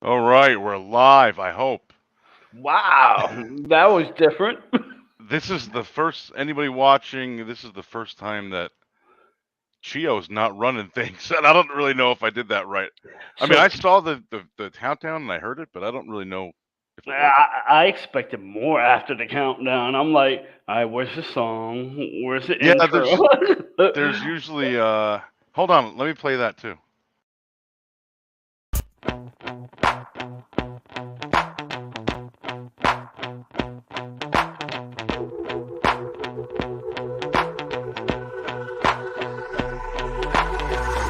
All right, we're live, I hope. Wow, that was different. This is the first, anybody watching, this is the first time that Chio's not running things. And I don't really know if I did that right. I mean, So I saw the countdown and I heard it, but I don't really know if it worked. I expected more after the countdown. I'm like, all right, where's the song? Where's the Yeah, intro? there's usually hold on, let me play that too.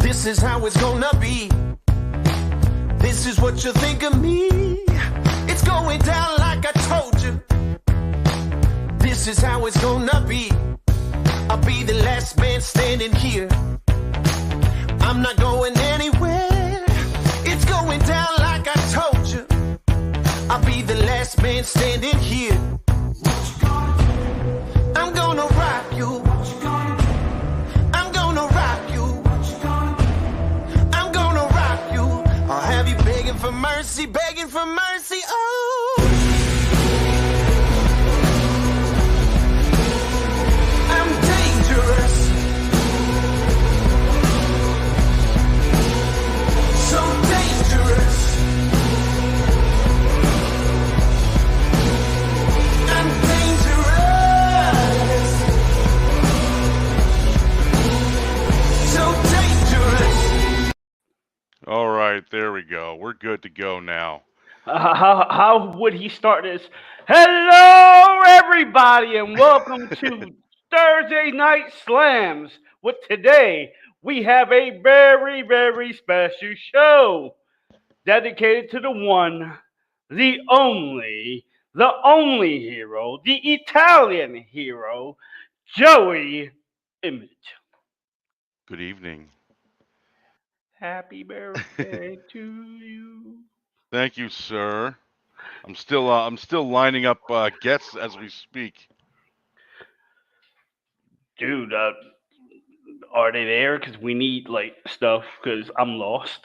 This is how it's gonna be. This is what you think of me. It's going down like I told you. This is how it's gonna be. I'll be the last man standing here. I'm not going anywhere. It's going down like I told you. I'll be the last man standing here. I'm gonna rock you. I'm gonna rock you. I'm gonna rock you. I'll have you begging for mercy, begging for mercy. Oh, I'm dangerous. So dangerous. I'm dangerous. So dangerous. All right, there we go. We're good to go now. how would he start this? Hello, everybody, and welcome to Thursday Night Slams. With today, we have a very special show dedicated to the only hero, the Italian hero, Joey Image. Good evening. Happy birthday to you. Thank you, sir. I'm still lining up guests as we speak. Dude, are they there? Because we need, like, stuff, because I'm lost.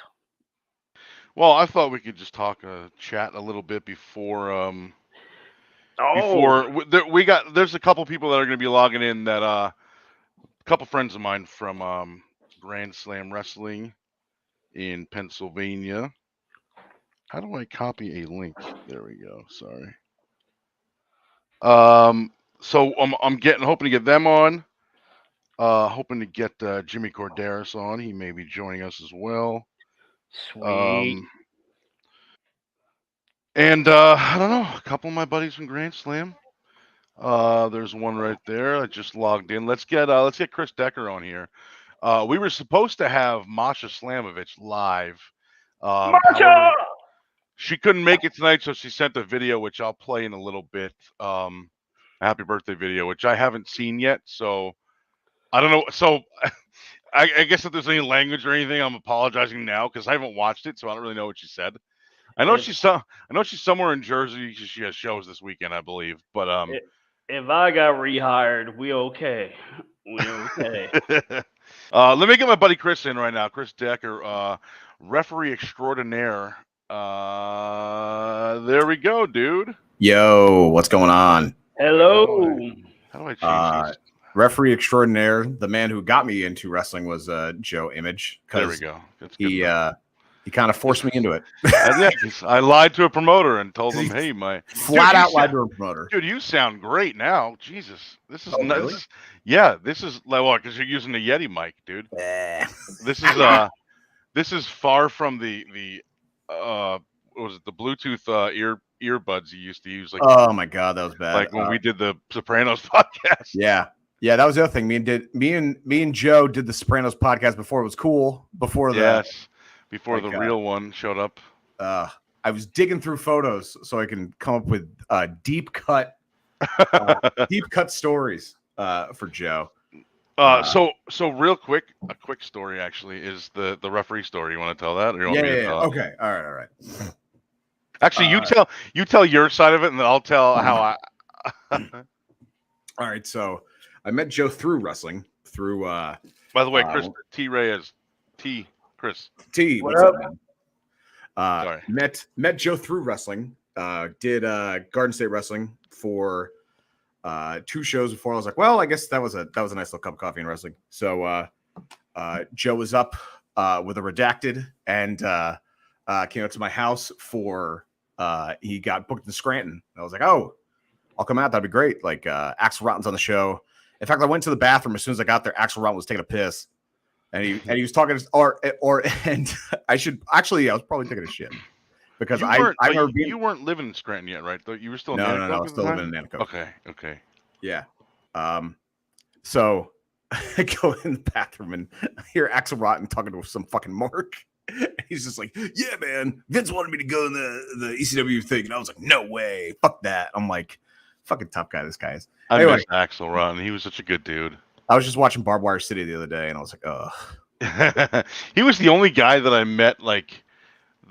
Well, I thought we could just talk, chat a little bit Oh, before there's a couple people that are going to be logging in that a couple friends of mine from Grand Slam Wrestling in Pennsylvania. How do I copy a link? There we go. Sorry. So I'm getting hoping to get them on. Hoping to get Jimmy Corderas on. He may be joining us as well. sweet. Um, and I don't know, a couple of my buddies from Grand Slam. There's one right there. I just logged in. Let's get Chris Decker on here. We were supposed to have Masha Slamovich live. Marsha! However, she couldn't make it tonight, so she sent a video, which I'll play in a little bit. A happy birthday video, which I haven't seen yet. So I don't know. So I guess if there's any language or anything, I'm apologizing now because I haven't watched it, so I don't really know what she said. If, I know she's somewhere in Jersey. She has shows this weekend, I believe. But if, if I got rehired, we okay. We okay. let me get my buddy Chris in right now. Chris Decker, referee extraordinaire. There we go, dude. Yo, what's going on? Hello. How do I change these? Referee extraordinaire, the man who got me into wrestling was Joe Image. There we go. That's good. He kind of forced me into it. Yeah, I lied to a promoter and told him, "Hey, flat out lied to a promoter." Dude, you sound great now. Jesus, this is really? this is like what? Because you're using the Yeti mic, dude. Eh. This is far from the what was it, the Bluetooth earbuds you used to use, like Oh my god, that was bad. like when we did the Sopranos podcast. Yeah, that was the other thing. Me and Joe did the Sopranos podcast before it was cool. Before the real one showed up. I was digging through photos so I can come up with deep cut stories for Joe. So real quick, a quick story actually is the referee story. You want to tell that? Or you want me to Yeah. talk? Okay. All right. Actually, you tell your side of it, and then I'll tell how I. All right. So I met Joe through wrestling. By the way, Chris T. Ray is T. Chris. T. What What's up? up, man? Sorry. Met Joe through wrestling. Did Garden State Wrestling for 2 shows before. I was like, well, I guess that was a nice little cup of coffee in wrestling. So Joe was up with a redacted and came up to my house for he got booked in Scranton. I was like, oh, I'll come out. That'd be great. Like Axel Rotten's on the show. In fact, I went to the bathroom as soon as I got there. Axel Rotten was taking a piss, and he was talking and I was probably taking a shit because you weren't living in Scranton yet, right? You were still in no, I Nanticoke was still living in Nanticoke. Okay. Yeah. So I go in the bathroom and I hear Axel Rotten talking to some fucking Mark. He's just like, yeah, man, Vince wanted me to go in the ECW thing. And I was like, no way. Fuck that. I'm like, fucking tough guy this guy is. I miss Axel Rotten. He was such a good dude. I was just watching Barbed Wire City the other day and I was like, ugh. He was the only guy that I met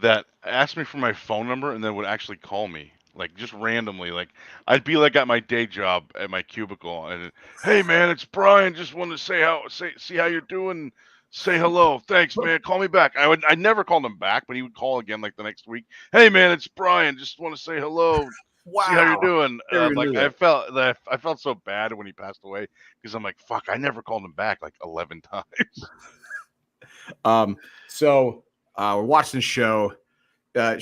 that asked me for my phone number and then would actually call me. Like just randomly, like I'd be like at my day job at my cubicle, and hey man, it's Brian. Just wanted to see how you're doing. Say hello. Thanks, man. Call me back. I never called him back, but he would call again like the next week. Hey man, it's Brian. Just want to say hello. Wow. See how you're doing. I felt so bad when he passed away because I'm like, fuck, I never called him back like 11 times. So we're watching the show. You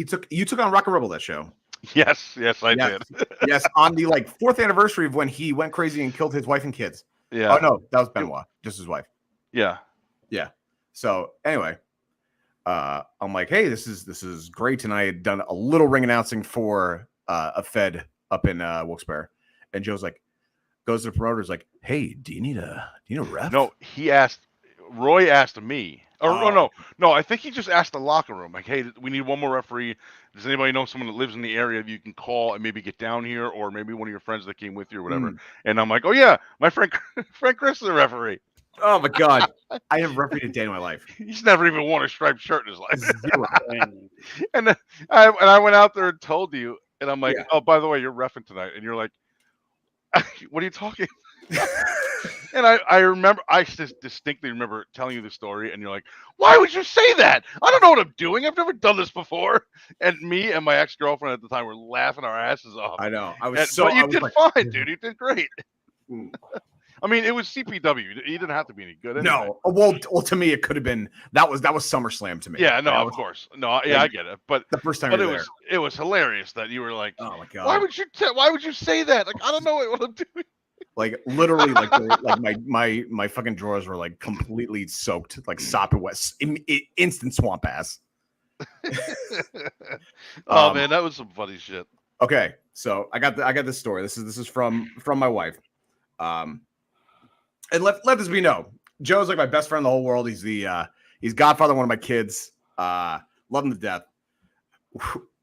took on Rock and Rebel that show. Yes, I did. Yes, on the 4th anniversary of when he went crazy and killed his wife and kids. Yeah. Oh no, that was Benoit, just his wife. Yeah. So anyway, I'm like, hey, this is great, and I had done a little ring announcing for a Fed up in Wilkes-Barre, and Joe's like, goes to the promoter's like, hey, do you need a ref? No, Roy asked me. No, I think he just asked the locker room, like, hey, we need one more referee. Does anybody know someone that lives in the area that you can call and maybe get down here, or maybe one of your friends that came with you or whatever? And I'm like, oh yeah, my friend Chris is a referee. Oh my god, I have refereed a day in my life. He's never even worn a striped shirt in his life. And then I went out there and told you, and I'm like, oh, by the way, you're reffing tonight, and you're like, what are you talking? And I just distinctly remember telling you the story, and you're like, why would you say that? I don't know what I'm doing. I've never done this before. And me and my ex-girlfriend at the time were laughing our asses off. I know. But you did fine, dude. You did great. I mean, it was CPW. You didn't have to be any good. Anyway. No. Well, to me, it could have been that was SummerSlam to me. Yeah, no, of course. No, yeah, I get it. But the first time it was hilarious that you were like, oh my god, why would you say that? Like, I don't know what I'm doing. Like literally, my fucking drawers were like completely soaked, like sopping wet, instant swamp ass. Oh man, that was some funny shit. Okay, so I got this story. This is from my wife. And let this be known, Joe's like my best friend in the whole world. He's godfather of one of my kids. Love him to death.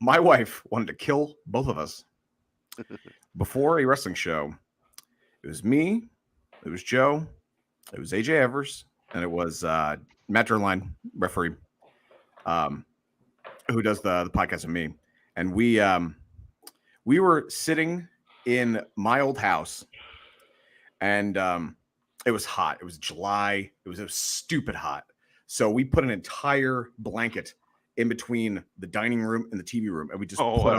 My wife wanted to kill both of us before a wrestling show. It was me, it was Joe, it was AJ Evers, and it was Matt Derline, referee, who does the podcast with me. And we were sitting in my old house, and it was hot. It was July. It was stupid hot. So we put an entire blanket in between the dining room and the TV room, and we just put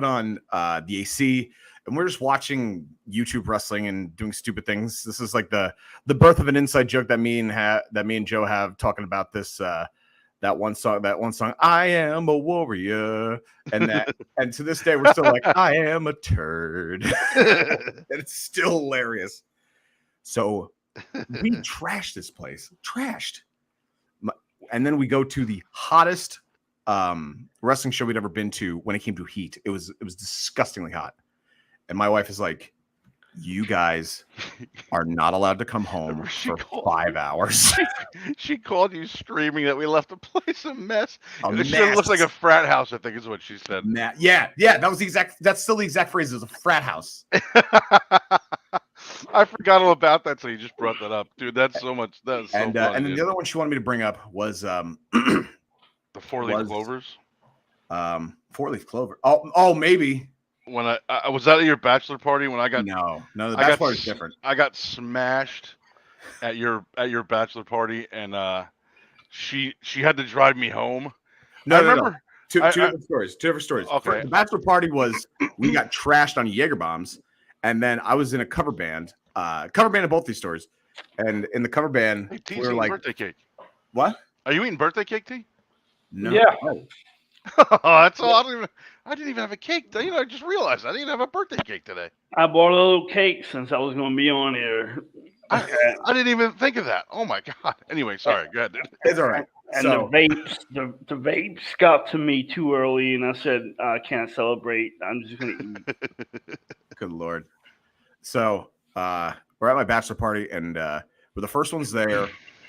on the AC. And we're just watching YouTube wrestling and doing stupid things. This is like the birth of an inside joke that me and Joe have talking about this that one song, I am a warrior, and to this day we're still like, I am a turd. And it's still hilarious. So we trashed this place, and then we go to the hottest wrestling show we'd ever been to when it came to heat. It was disgustingly hot. And my wife is like, you guys are not allowed to come home for 5 hours. She called you screaming that we left the place a mess. It looks like a frat house, I think is what she said. Yeah. That's still the exact phrase. It was a frat house. I forgot all about that, so you just brought that up. Dude, that's so much. That's so funny, and then the other one she wanted me to bring up was the 4-leaf clovers. 4-leaf clover. Oh, maybe. When I was that at your bachelor party when I got no the bachelor party is different. I got smashed at your bachelor party, and she had to drive me home. No, I no, no. remember. Two I, different stories. Two different stories. okay. The bachelor party was we got trashed on Jaeger bombs, and then I was in a cover band. Of both these stories, and in the cover band, Hey, T's we were eating like, birthday cake. "What? Are you eating birthday cake, T? No, Yeah. no. Oh, that's all. I didn't even have a cake. You know, I just realized I didn't have a birthday cake today. I bought a little cake since I was going to be on here. I didn't even think of that. Oh my god. Anyway, sorry. Go ahead, dude. It's all right." And So the vapes got to me too early, and I said I can't celebrate. I'm just gonna eat. good lord. So we're at my bachelor party, and we're the first ones there,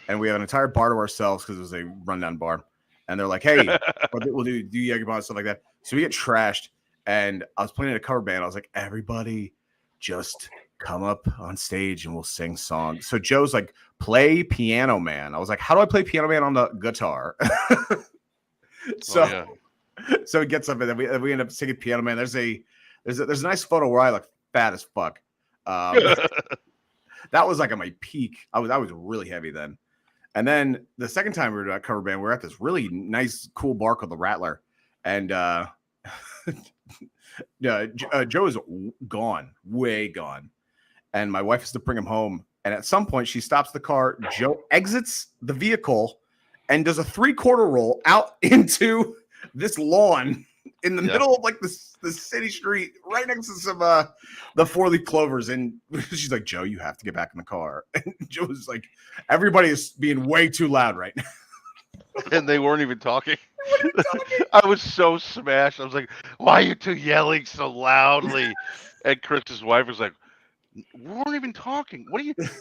and we have an entire bar to ourselves because it was a rundown bar. And they're like, "Hey, we'll do Jaeger bomb stuff like that." So we get trashed, and I was playing in a cover band. I was like, "Everybody, just come up on stage and we'll sing songs." So Joe's like, "Play Piano Man." I was like, "How do I play Piano Man on the guitar?" So, Oh, yeah. so he gets up, and then we end up singing Piano Man. There's a nice photo where I look fat as fuck. That was like at my peak. I was really heavy then. And then the second time we were at cover band, we were at this really nice, cool bar called the Rattler, and Joe is gone, way gone, and my wife has to bring him home. And at some point, she stops the car. Joe exits the vehicle and does a 3/4 roll out into this lawn in the middle of like the city street, right next to some the 4-leaf clovers. And she's like, "Joe, you have to get back in the car." And Joe was like, "Everybody is being way too loud right now." And they weren't even talking. I was so smashed. I was like, "Why are you two yelling so loudly?" And Chris's wife was like, "We weren't even talking.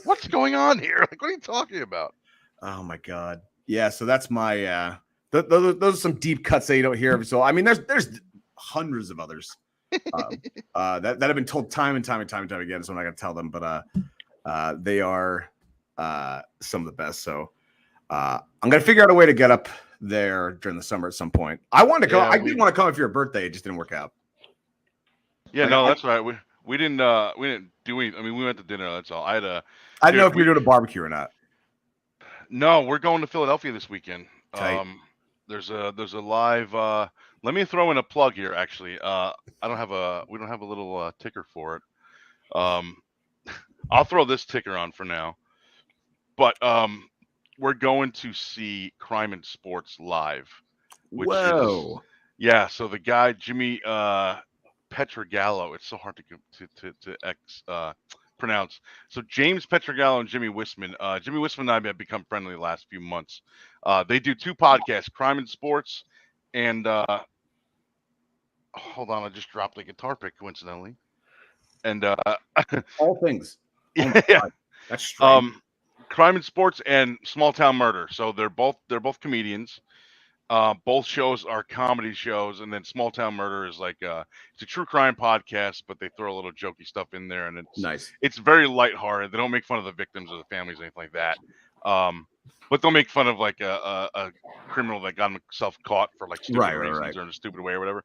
What's going on here? Like, what are you talking about?" Oh my god. Yeah, so that's my those are some deep cuts that you don't hear. So I mean, there's hundreds of others that have been told time and time again. So I'm not gonna tell them, but they are some of the best. So I'm gonna figure out a way to get up there during the summer at some point. I wanted to come. Yeah, I did want to come for your birthday. It just didn't work out. Yeah, Like, no, that's right. We didn't do anything. I mean, we went to dinner. That's all. I didn't know if you're doing a barbecue or not. No, we're going to Philadelphia this weekend. Tight. There's a live. Let me throw in a plug here. Actually, we don't have a little ticker for it. I'll throw this ticker on for now. But we're going to see Crime and Sports live. Which Whoa. So the guy Jimmy Petrogallo. It's so hard to pronounce. So James Petrogallo and Jimmy Wisman. Jimmy Wisman and I have become friendly the last few months. They do 2 podcasts, Crime and Sports, and hold on, I just dropped a guitar pick coincidentally. And All things. Oh yeah, God. That's strange. Crime and Sports and Small Town Murder. So they're both comedians. Both shows are comedy shows, and then Small Town Murder is like it's a true crime podcast, but they throw a little jokey stuff in there, and it's Nice. It's very lighthearted. They don't make fun of the victims or the families or anything like that. But they'll make fun of like a criminal that got himself caught for like stupid reasons or in a stupid way or whatever.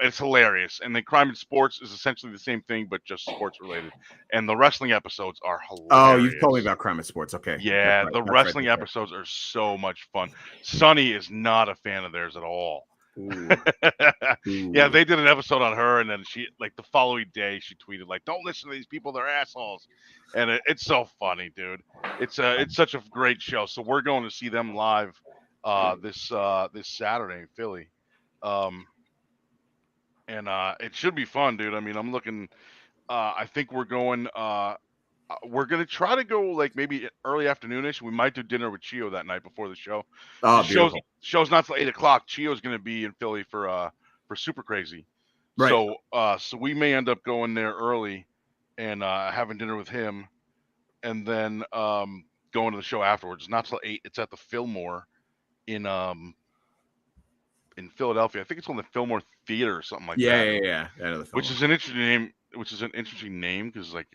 It's hilarious. And then Crime and Sports is essentially the same thing, but just sports related. And the wrestling episodes are hilarious. Oh, you've told me about Crime and Sports. Okay. Yeah, the wrestling episodes are so much fun. Sonny is not a fan of theirs at all. Ooh. Yeah, they did an episode on her, and then she, like, the following day, she tweeted like, "Don't listen to these people; they're assholes." And it's so funny, dude. It's such a great show. So we're going to see them live this Saturday in Philly, and it should be fun, dude. I mean, I'm looking. I think we're going. We're gonna try to go like maybe early afternoonish. We might do dinner with Chio that night before the show. Oh, The show's not till 8:00. Chio's gonna be in Philly for Super Crazy. Right. So we may end up going there early and having dinner with him, and then going to the show afterwards. Not till 8. It's at the Fillmore in Philadelphia. I think it's on the Fillmore Theater or something like that. Yeah. I know the Fillmore. Which is an interesting name because like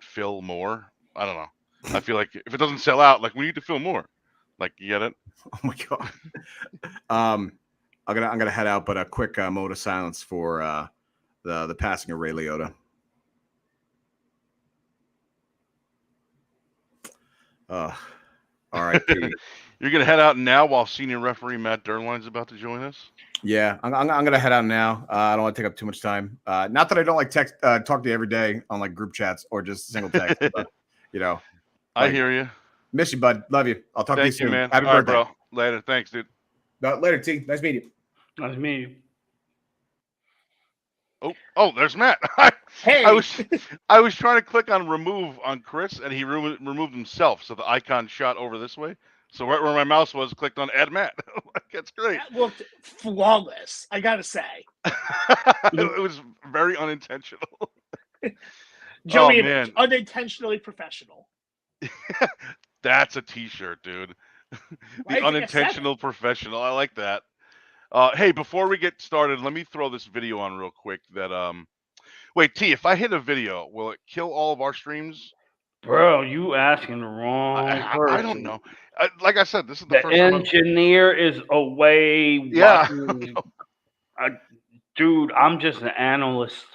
Phil Moore. I don't know. I feel like if it doesn't sell out, like we need to fill more. Like, you get it? Oh my god. I'm gonna head out, but a quick moment of silence for the passing of Ray Liotta. R.I.P. You're gonna head out now while senior referee Matt Derline's about to join us. Yeah, I'm gonna head out now. I don't want to take up too much time. Not that I don't like text, talk to you every day on like group chats or just single text, but you know, I hear you. Miss you, bud. Love you. I'll talk to you Thank you, soon. man. Happy All right, birthday, bro. Later. Thanks, dude. Later, T. Nice meeting you. That's me. Oh, there's Matt. Hey. I was trying to click on remove on Chris, and he removed himself, so the icon shot over this way. So right where my mouse was, clicked on add Matt. That's great. That looked flawless, I gotta say. It was very unintentional. Joey, Oh, man. unintentionally professional. That's a T-shirt, dude. Why The do you think I said unintentional professional. I like that. Hey, before we get started, let me throw this video on real quick. Wait, T, if I hit a video, will it kill all of our streams? Bro, you asking the wrong person. I don't know. Like I said, this is the The first time. engineer is away. Yeah. Watching. Dude, I'm just an analyst.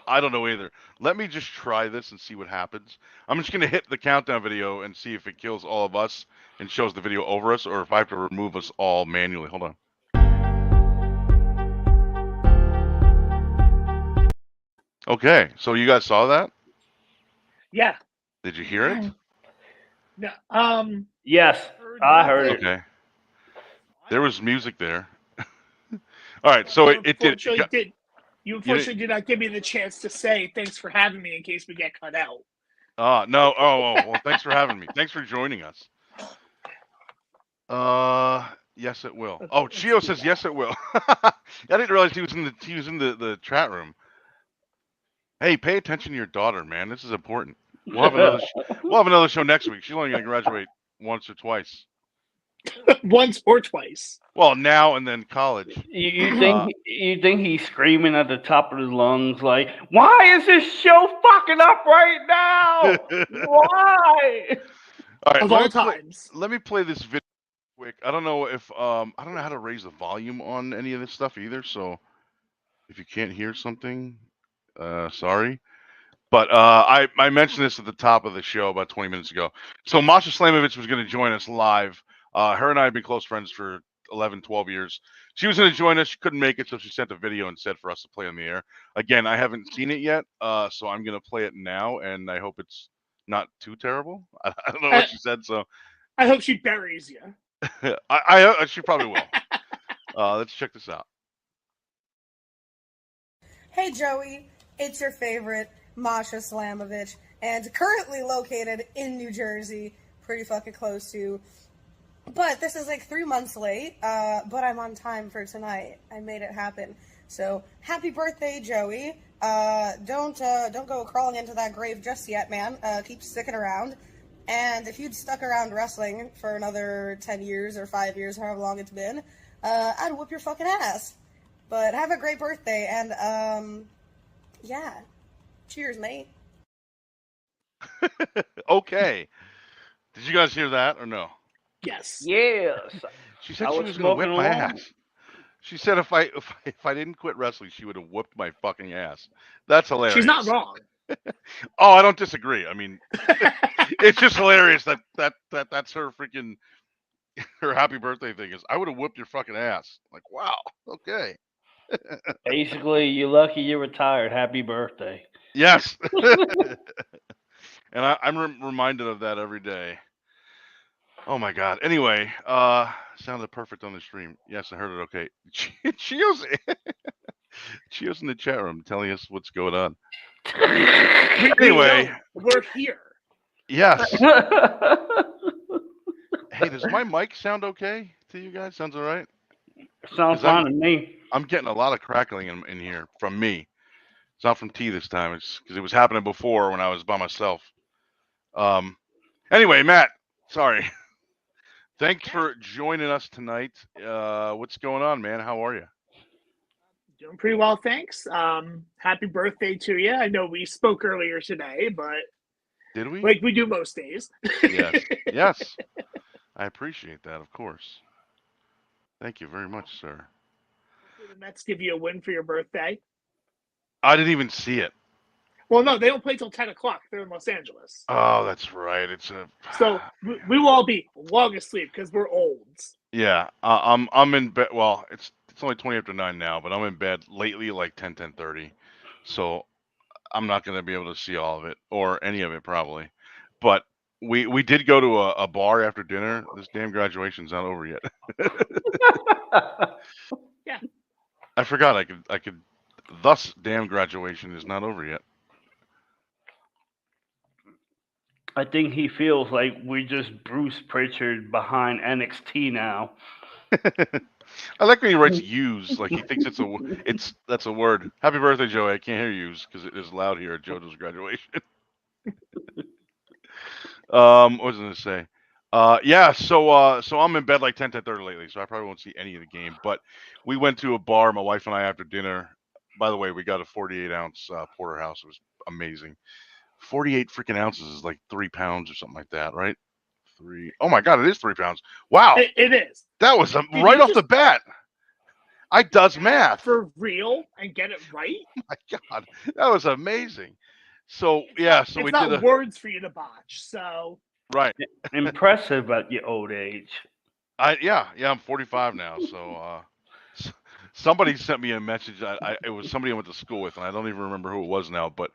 I don't know either. Let me just try this and see what happens. I'm just going to hit the countdown video and see if it kills all of us and shows the video over us, or if I have to remove us all manually. Hold on. Okay, so you guys saw that? Yeah. Did you hear it? No. Yes, I heard it. Okay. There was music there. All right, so it did. You unfortunately did not give me the chance to say thanks for having me in case we get cut out. No. Well, thanks for having me. Thanks for joining us. Yes, it will. Oh, Chio says yes, it will. I didn't realize he was in the chat room. Hey, pay attention to your daughter, man. This is important. We'll have another show next week. She's only gonna graduate once or twice. Once or twice. Well, now and then college. You think he's screaming at the top of his lungs like, "Why is this show fucking up right now? Why?" All right, Of all times. Let me play this video quick. I don't know if I don't know how to raise the volume on any of this stuff either. So if you can't hear something, sorry. But I mentioned this at the top of the show about 20 minutes ago. So Masha Slamovich was going to join us live. Her and I have been close friends for 11, 12 years. She was going to join us. She couldn't make it, so she sent a video and said for us to play on the air. Again, I haven't seen it yet, so I'm going to play it now, and I hope it's not too terrible. I don't know what she said, so I hope she buries you. She probably will. Let's check this out. Hey Joey, it's your favorite Masha Slamovich, and currently located in New Jersey, pretty fucking close to. But this is like 3 months late, but I'm on time for tonight. I made it happen. So happy birthday, Joey. Don't go crawling into that grave just yet, man. Keep sticking around. And if you'd stuck around wrestling for another 10 years or 5 years, however long it's been, I'd whoop your fucking ass. But have a great birthday, and yeah. Cheers, mate. Okay. Did you guys hear that or no? Yes. Yes. She said she was going to whip my ass. She said if I didn't quit wrestling, she would have whooped my fucking ass. That's hilarious. She's not wrong. Oh, I don't disagree. I mean, it's just hilarious that that's her freaking her happy birthday thing is. I would have whooped your fucking ass. Like, wow. Okay. Basically, you're lucky you're retired. Happy birthday. Yes. And I'm reminded of that every day. Oh my god. Anyway, sounded perfect on the stream. Yes, I heard it okay. Chio's in the chat room telling us what's going on. Anyway, we're here. Yes. Hey, does my mic sound okay to you guys? Sounds all right? Sounds fine to me. I'm getting a lot of crackling in here from me. It's not from T this time. It's because it was happening before when I was by myself. Anyway, Matt, sorry. Thanks for joining us tonight. What's going on, man? How are you? Doing pretty well, thanks. Happy birthday to you. I know we spoke earlier today, but did we? Like we do most days. Yes. Yes. I appreciate that, of course. Thank you very much, sir. Did the Mets give you a win for your birthday? I didn't even see it. Well, no, they don't play till 10 o'clock. They're in Los Angeles. Oh, that's right. It's a So we will all be long asleep because we're olds. yeah. I'm in bed. Well, it's only 20 after 9 now, but I'm in bed lately like 10:30. So I'm not going to be able to see all of it or any of it probably. But we did go to a bar after dinner. This damn graduation's not over yet. Yeah. I forgot I could. Thus, damn graduation is not over yet. I think he feels like we're just Bruce Pritchard behind NXT now. I like when he writes "use" like he thinks that's a word. Happy birthday, Joey! I can't hear "use" because it is loud here at JoJo's graduation. What was I gonna say? Yeah. So I'm in bed like 10:30 lately, so I probably won't see any of the game. But we went to a bar, my wife and I, after dinner. By the way, we got a 48-ounce porterhouse. It was amazing. 48 freaking ounces is like 3 pounds or something like that, right? Oh my God, it is 3 pounds. Wow, It is. that was Did right you off the bat. I does math. For real and get it right? My God, that was amazing. So yeah, so we It's did not words for you to botch. So right. Impressive at your old age. Yeah, I'm 45 now. So somebody sent me a message. It was somebody I went to school with, and I don't even remember who it was now. But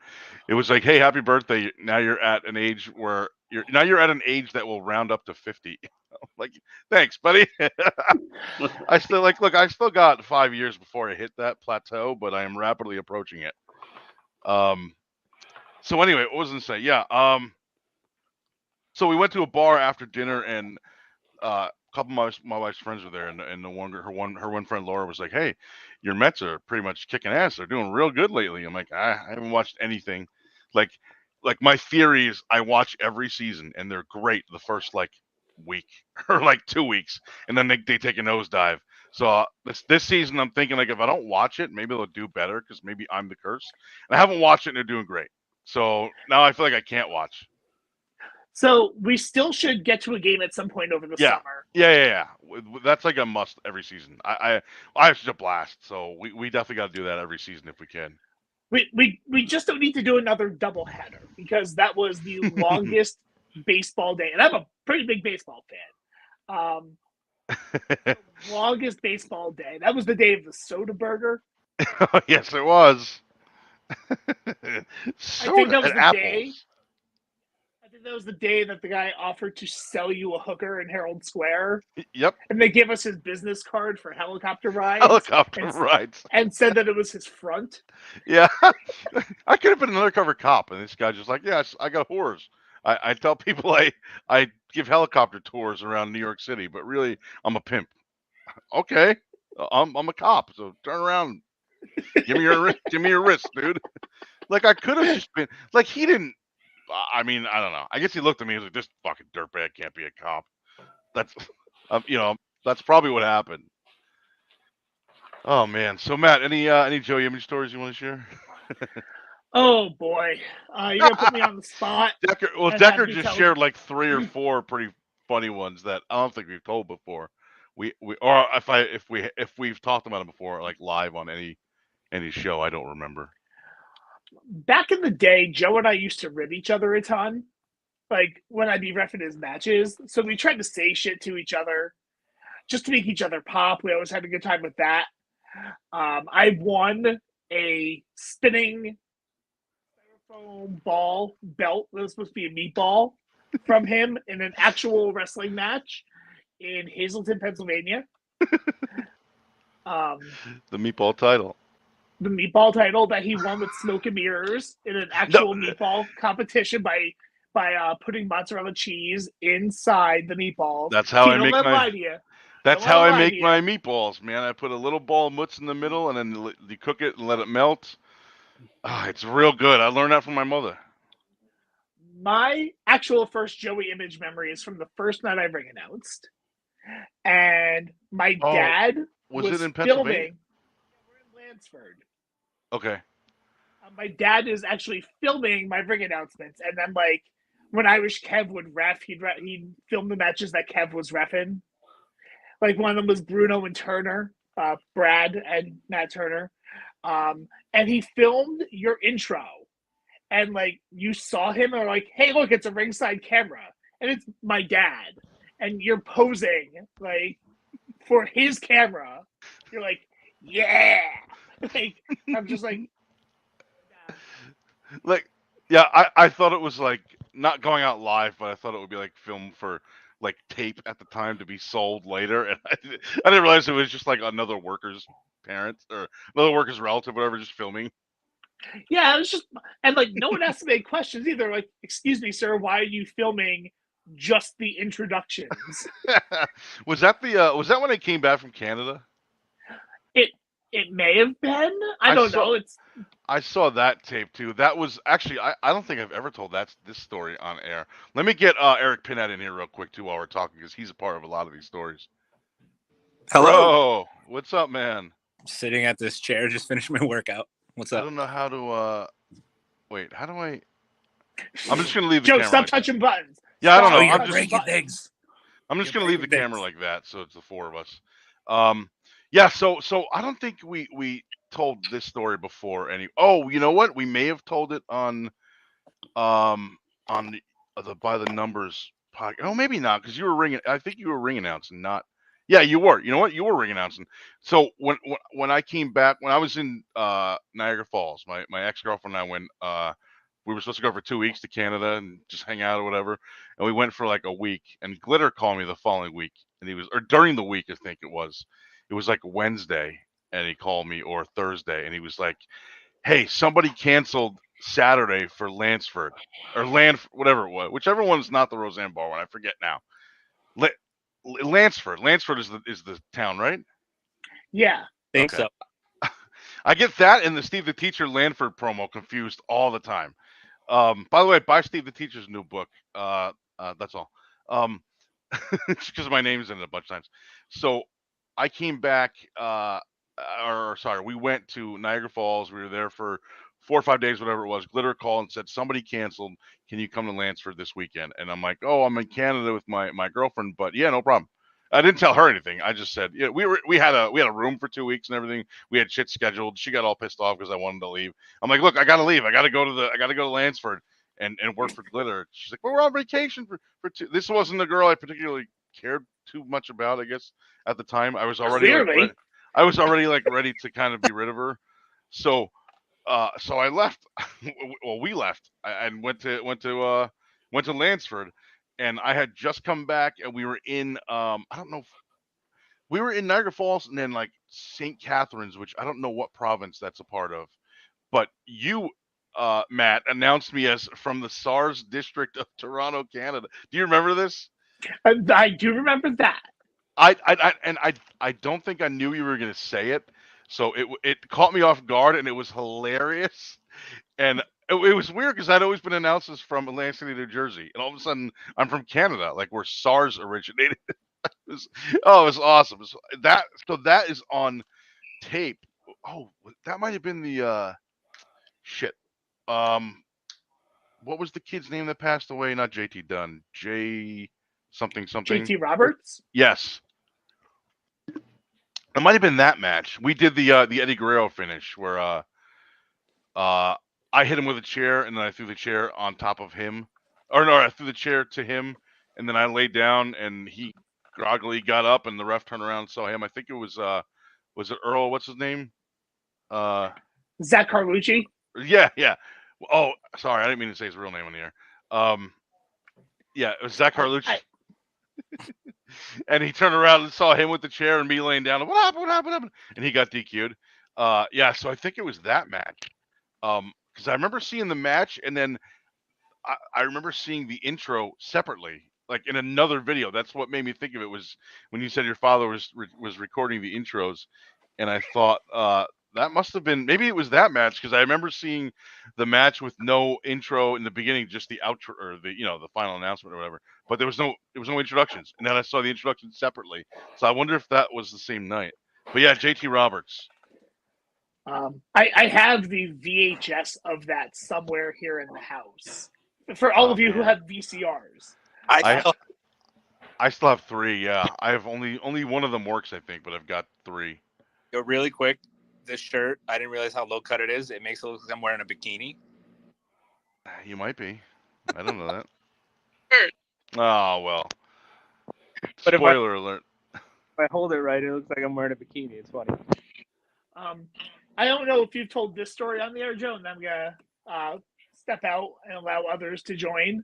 it was like, "Hey, happy birthday! Now you're at an age where you're at an age that will round up to 50." Like, thanks, buddy. I still look. I still got 5 years before I hit that plateau, but I am rapidly approaching it. So anyway, what was I gonna say? Yeah. So we went to a bar after dinner, and a couple of my wife's friends were there, and her one friend Laura was like, "Hey, your Mets are pretty much kicking ass. They're doing real good lately." I'm like, I haven't watched anything. Like my theory is I watch every season, and they're great the first like week or like 2 weeks, and then they take a nosedive. So this season, I'm thinking like if I don't watch it, maybe they'll do better because maybe I'm the curse. And I haven't watched it, and they're doing great. So now I feel like I can't watch. So we still should get to a game at some point over the Yeah. summer. Yeah. That's like a must every season. I have such a blast. So we definitely got to do that every season if we can. We just don't need to do another doubleheader because that was the longest baseball day, and I'm a pretty big baseball fan. Longest baseball day. That was the day of the soda burger. Yes, it was. I think that was the day. I think that was the day that the guy offered to sell you a hooker in Herald Square. Yep. And they gave us his business card for helicopter rides. Rides. And said that it was his front. Yeah. I could have been an undercover cop, and this guy's just like, yes, I got whores. I tell people I give helicopter tours around New York City, but really I'm a pimp. Okay. I'm a cop, so turn around. Give me your wrist, dude. Like I could have just been like he didn't. I mean, I don't know. I guess he looked at me and was like, "This fucking dirtbag can't be a cop." That's, that's probably what happened. Oh man. So Matt, any Joey Image stories you want to share? Oh boy, you're gonna put me on the spot. Decker just shared like 3 or 4 pretty funny ones that I don't think we've told before. Or if we've talked about them before, like live on any show, I don't remember. Back in the day, Joe and I used to rib each other a ton, like when I'd be reffing his matches. So we tried to say shit to each other just to make each other pop. We always had a good time with that. I won a spinning styrofoam ball belt that was supposed to be a meatball from him in an actual wrestling match in Hazleton, Pennsylvania. The meatball title. The meatball title that he won with smoke and mirrors in an actual meatball competition by putting mozzarella cheese inside the meatballs. That's how I make my meatballs, man. I put a little ball of mutz in the middle, and then you cook it and let it melt. It's real good. I learned that from my mother. My actual first Joey Image memory is from the first night I ring announced, and my dad was it in Pennsylvania? Filming. We're in Lansford. Okay. My dad is actually filming my ring announcements, and then like when Irish Kev would ref, he'd film the matches that Kev was reffing. Like one of them was Bruno and Turner, Brad and Matt Turner, and he filmed your intro, and like you saw him and were like, hey, look, it's a ringside camera and it's my dad, and you're posing like for his camera, you're like, yeah. Like, I'm just like, Like, yeah, I thought it was like not going out live, but I thought it would be like filmed for like tape at the time to be sold later, and I didn't realize it was just like another worker's parents or another worker's relative, whatever, just filming. yeah, it was just, and like no one asked to make questions either. Like, excuse me, sir, why are you filming just the introductions? Was that when I came back from Canada? It may have been. I I don't saw- know. It's I saw that tape too. That was actually I don't think I've ever told this story on air. Let me get Eric Pinette in here real quick too while we're talking because he's a part of a lot of these stories. Hello. Bro, what's up, man? Sitting at this chair, just finished my workout. What's I up? don't know how to wait, how do I I'm just gonna leave the Joe, camera. stop like touching buttons. Yeah, I don't Stop know. you're I'm touching just breaking buttons. things. I'm just You're gonna leave the breaking camera things. like that, so it's the four of us. Yeah, so I don't think we told this story before any. Oh, you know what? We may have told it on the by the numbers podcast. Oh, maybe not because you were ringing. I think you were ring announcing, not. Yeah, you were. You know what? You were ring announcing. So when I came back, when I was in Niagara Falls, my ex girlfriend and I went. We were supposed to go for 2 weeks to Canada and just hang out or whatever, and we went for like a week. And Glitter called me the following week, and he was or during the week, I think it was. It was like Wednesday, and he called me or Thursday, and he was like, "Hey, somebody canceled Saturday for Lansford or whatever it was, whichever one's not the Roseanne Bar one. I forget now. La- Lansford. Lansford is the town, right? Yeah. Think Okay. so. I get that and the Steve the Teacher Lanford promo confused all the time. By the way, buy Steve the Teacher's new book. That's all. It's because my name's in it a bunch of times. So I came back, or sorry, we went to Niagara Falls. We were there for 4 or 5 days, whatever it was. Glitter called and said somebody canceled. Can you come to Lansford this weekend? And I'm like, oh, I'm in Canada with my girlfriend, but yeah, no problem. I didn't tell her anything. I just said, yeah, we had a room for 2 weeks and everything. We had shit scheduled. She got all pissed off because I wanted to leave. I'm like, look, I gotta leave. I gotta go to Lansford and work for Glitter. She's like, well, we're on vacation for two. This wasn't a girl I particularly cared too much about, I guess, at the time. I was already Clearly. like ready to kind of be rid of her. So so I left. Well, we left and went to Lansford, and I had just come back, and we were in I don't know if we were in Niagara Falls, and then like St. Catharines, which I don't know what province that's a part of, but you. Matt announced me as from the SARS district of Toronto, Canada. Do you remember this? I do remember that. I don't think I knew you were going to say it, so it caught me off guard, and it was hilarious, and it was weird because I'd always been announced as from Atlantic City, New Jersey, and all of a sudden I'm from Canada, like where SARS originated. It was awesome. So that is on tape. Oh, that might have been the shit. Um, what was the kid's name that passed away? Not JT Dunn. J something something. JT Roberts. Yes. It might have been that match. We did the Eddie Guerrero finish where I hit him with a chair and then I threw the chair on top of him. Or no, I threw the chair to him and then I laid down and he groggily got up and the ref turned around and saw him. I think it was it Earl, what's his name? Zach Carlucci. Yeah. Oh, sorry, I didn't mean to say his real name on the air. Yeah, it was Zach Carlucci. And he turned around and saw him with the chair and me laying down. What happened? What happened? What happened? And he got DQ'd. Yeah, so I think it was that match. Because I remember seeing the match, and then I remember seeing the intro separately, like in another video. That's what made me think of it was when you said your father was recording the intros, and I thought that must have been maybe it was that match because I remember seeing the match with no intro in the beginning, just the outro or the final announcement or whatever. But there was no introductions, and then I saw the introductions separately. So I wonder if that was the same night. But yeah, JT Roberts. I have the VHS of that somewhere here in the house. For all of you who have VCRs, I still have 3. Yeah, I have only one of them works, I think, but I've got 3. Go really quick. This shirt, I didn't realize how low cut it is. It makes it look like I'm wearing a bikini. You might be. I don't know that. Oh well. But if Spoiler alert. I hold it right, it looks like I'm wearing a bikini. It's funny. I don't know if you've told this story on the air, Joe, and I'm gonna step out and allow others to join.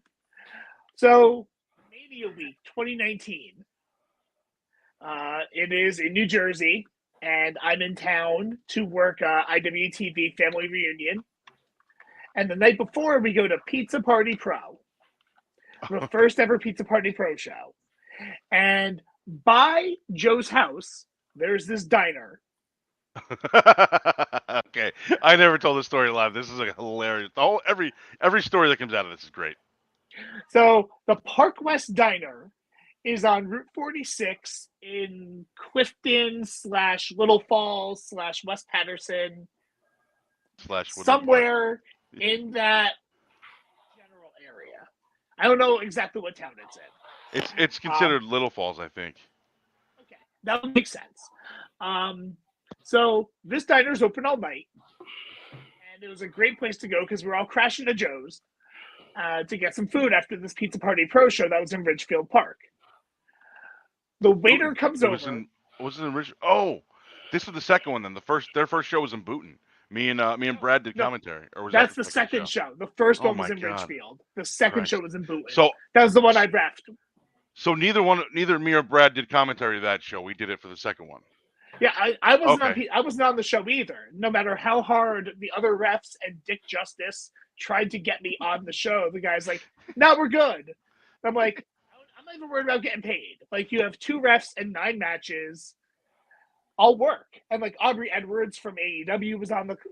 So, Mania Week 2019. It is in New Jersey, and I'm in town to work IWTV Family Reunion. And the night before, we go to Pizza Party Pro, the first ever Pizza Party Pro show. And by Joe's house, there's this diner. Okay, I never told this story live. This is like hilarious. The whole every story that comes out of this is great. So the Park West Diner is on Route 46 in Clifton / Little Falls / West Patterson, Slash Woodland Park. somewhere in that general area. I don't know exactly what town it's in. It's considered Little Falls, I think. Okay, that would make sense. So this diner's open all night, and it was a great place to go because we're all crashing to Joe's to get some food after this Pizza Party Pro show that was in Ridgefield Park. The waiter comes over. Was it in Ridge? Oh, this was the second one then. Their first show was in Boonton. Me and Brad did commentary. Or was That's that the second show. The first one was in my God. Ridgefield. The second Christ. show was in Boonton. So that was the one I refed. So neither me or Brad did commentary to that show. We did it for the second one. Yeah, I wasn't Okay. I wasn't on the show either. No matter how hard the other refs and Dick Justice tried to get me on the show, the guy's like, "No, we're good." I'm like, I'm not even worried about getting paid. Like, you have 2 refs and 9 matches. I'll work. And like Aubrey Edwards from AEW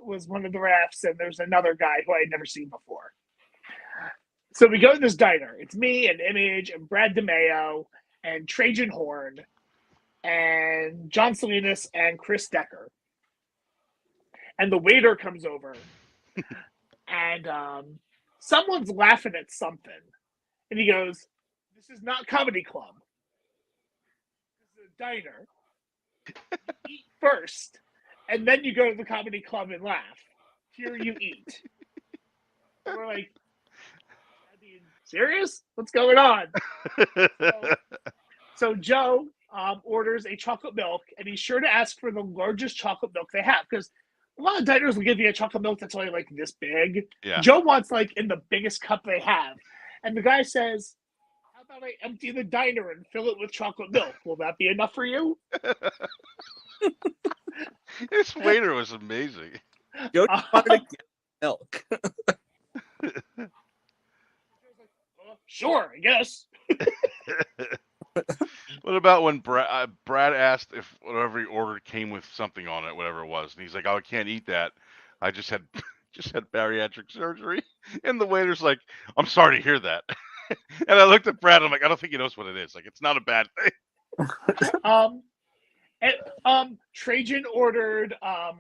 was one of the refs, and there's another guy who I had never seen before. So we go to this diner. It's me and Image and Brad DeMeo and Trajan Horn and John Salinas and Chris Decker. And the waiter comes over and someone's laughing at something. And he goes, "This is not Comedy Club. This is a diner. You eat first, and then you go to the Comedy Club and laugh. Here you eat." And we're like, serious? What's going on? So Joe orders a chocolate milk, and he's sure to ask for the largest chocolate milk they have, because a lot of diners will give you a chocolate milk that's only like this big. Yeah. Joe wants like in the biggest cup they have. And the guy says, "How about I empty the diner and fill it with chocolate milk? Will that be enough for you?" This waiter was amazing. Joe just wanted to get milk. Sure, I guess. What about when Brad asked if whatever he ordered came with something on it, whatever it was, and he's like, "Oh, I can't eat that. I just had bariatric surgery." And the waiter's like, "I'm sorry to hear that." And I looked at Brad. I'm like, "I don't think he knows what it is. Like, it's not a bad thing." Trajan ordered A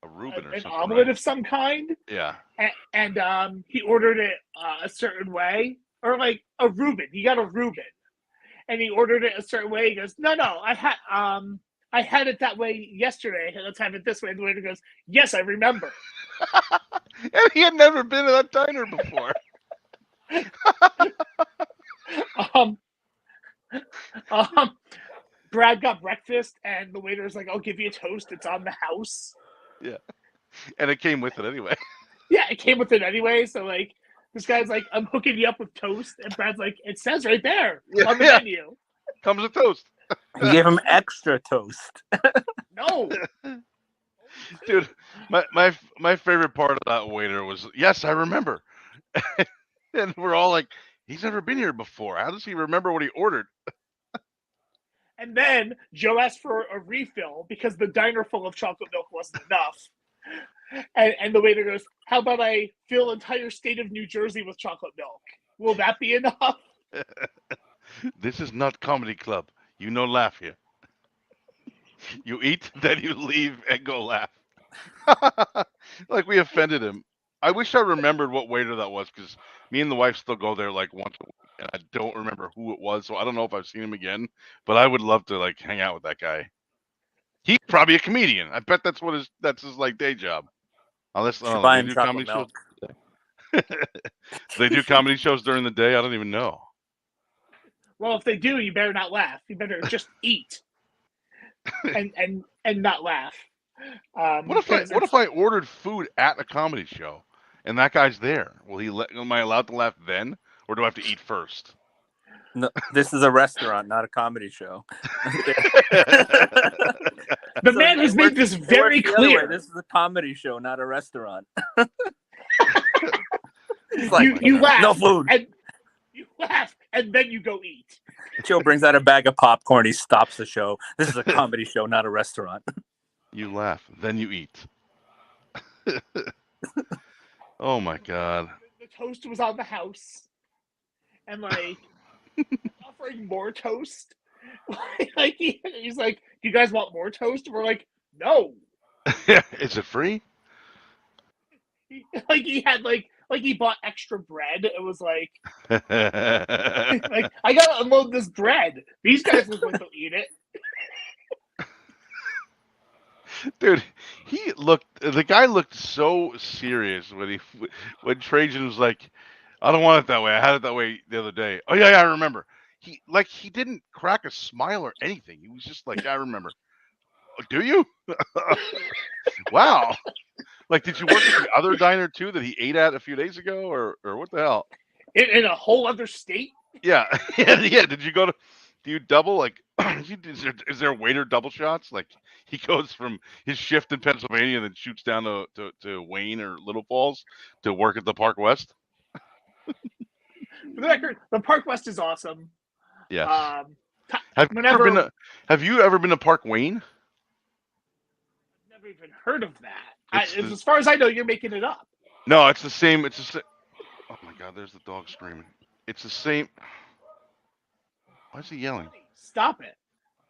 Reuben or an something. omelet Right? of some kind. Yeah. And he ordered it a certain way, or like a Reuben. He got a Reuben, and he ordered it a certain way. He goes, "No, I had it that way yesterday. Let's have it this way." And the waiter goes, "Yes, I remember." And he had never been to that diner before. Brad got breakfast, and the waiter's like, "I'll give you a toast. It's on the house." Yeah. And it came with it anyway. Yeah, it came with it anyway. So like, this guy's like, "I'm hooking you up with toast," and Brad's like, "It says right there on the Yeah. menu." Comes with toast. He gave him extra toast. No. Dude, my favorite part of that waiter was, "Yes, I remember." And we're all like, "He's never been here before. How does he remember what he ordered?" And then Joe asked for a refill because the diner full of chocolate milk wasn't enough. And the waiter goes, "How about I fill entire state of New Jersey with chocolate milk? Will that be enough?" This is not Comedy Club. You no laugh here. You eat, then you leave and go laugh. Like we offended him. I wish I remembered what waiter that was, because me and the wife still go there like once a week, and I don't remember who it was, so I don't know if I've seen him again. But I would love to like hang out with that guy. He's probably a comedian. I bet that's his like day job. Unless Should buy him they do chocolate comedy milk. shows. They do comedy shows during the day. I don't even know. Well, if they do, you better not laugh. You better just eat and not laugh. What if I ordered food at a comedy show and that guy's there? Am I allowed to laugh then, or do I have to eat first? No, this is a restaurant, not a comedy show. The man has made this very clear. This is a comedy show, not a restaurant. He's like, you laugh, no food. And you laugh, and then you go eat. Joe brings out a bag of popcorn. He stops the show. This is a comedy show, not a restaurant. You laugh, then you eat. Oh my god! The toast was on the house, and like offering more toast. Like he's like, "Do you guys want more toast?" And we're like, "No." Is it free? He had like he bought extra bread. It was like, like I gotta unload this bread. These guys look like they'll eat it. Dude, the guy looked so serious when Trajan was like, "I don't want it that way. I had it that way the other day." Oh yeah, I remember. He didn't crack a smile or anything. He was just like, "I remember." Oh, do you? Wow. Like, did you work at the other diner too that he ate at a few days ago, or what the hell? In a whole other state? Yeah, yeah. Did you go to? Do you double like? Is there waiter double shots? Like he goes from his shift in Pennsylvania and then shoots down to Wayne or Little Falls to work at the Park West. For the record, the Park West is awesome. Yes. Have you ever been to Park Wayne? I've never even heard of that. As far as I know, you're making it up. No, it's the same. Oh my God! There's the dog screaming. It's the same. Why is he yelling? Stop it.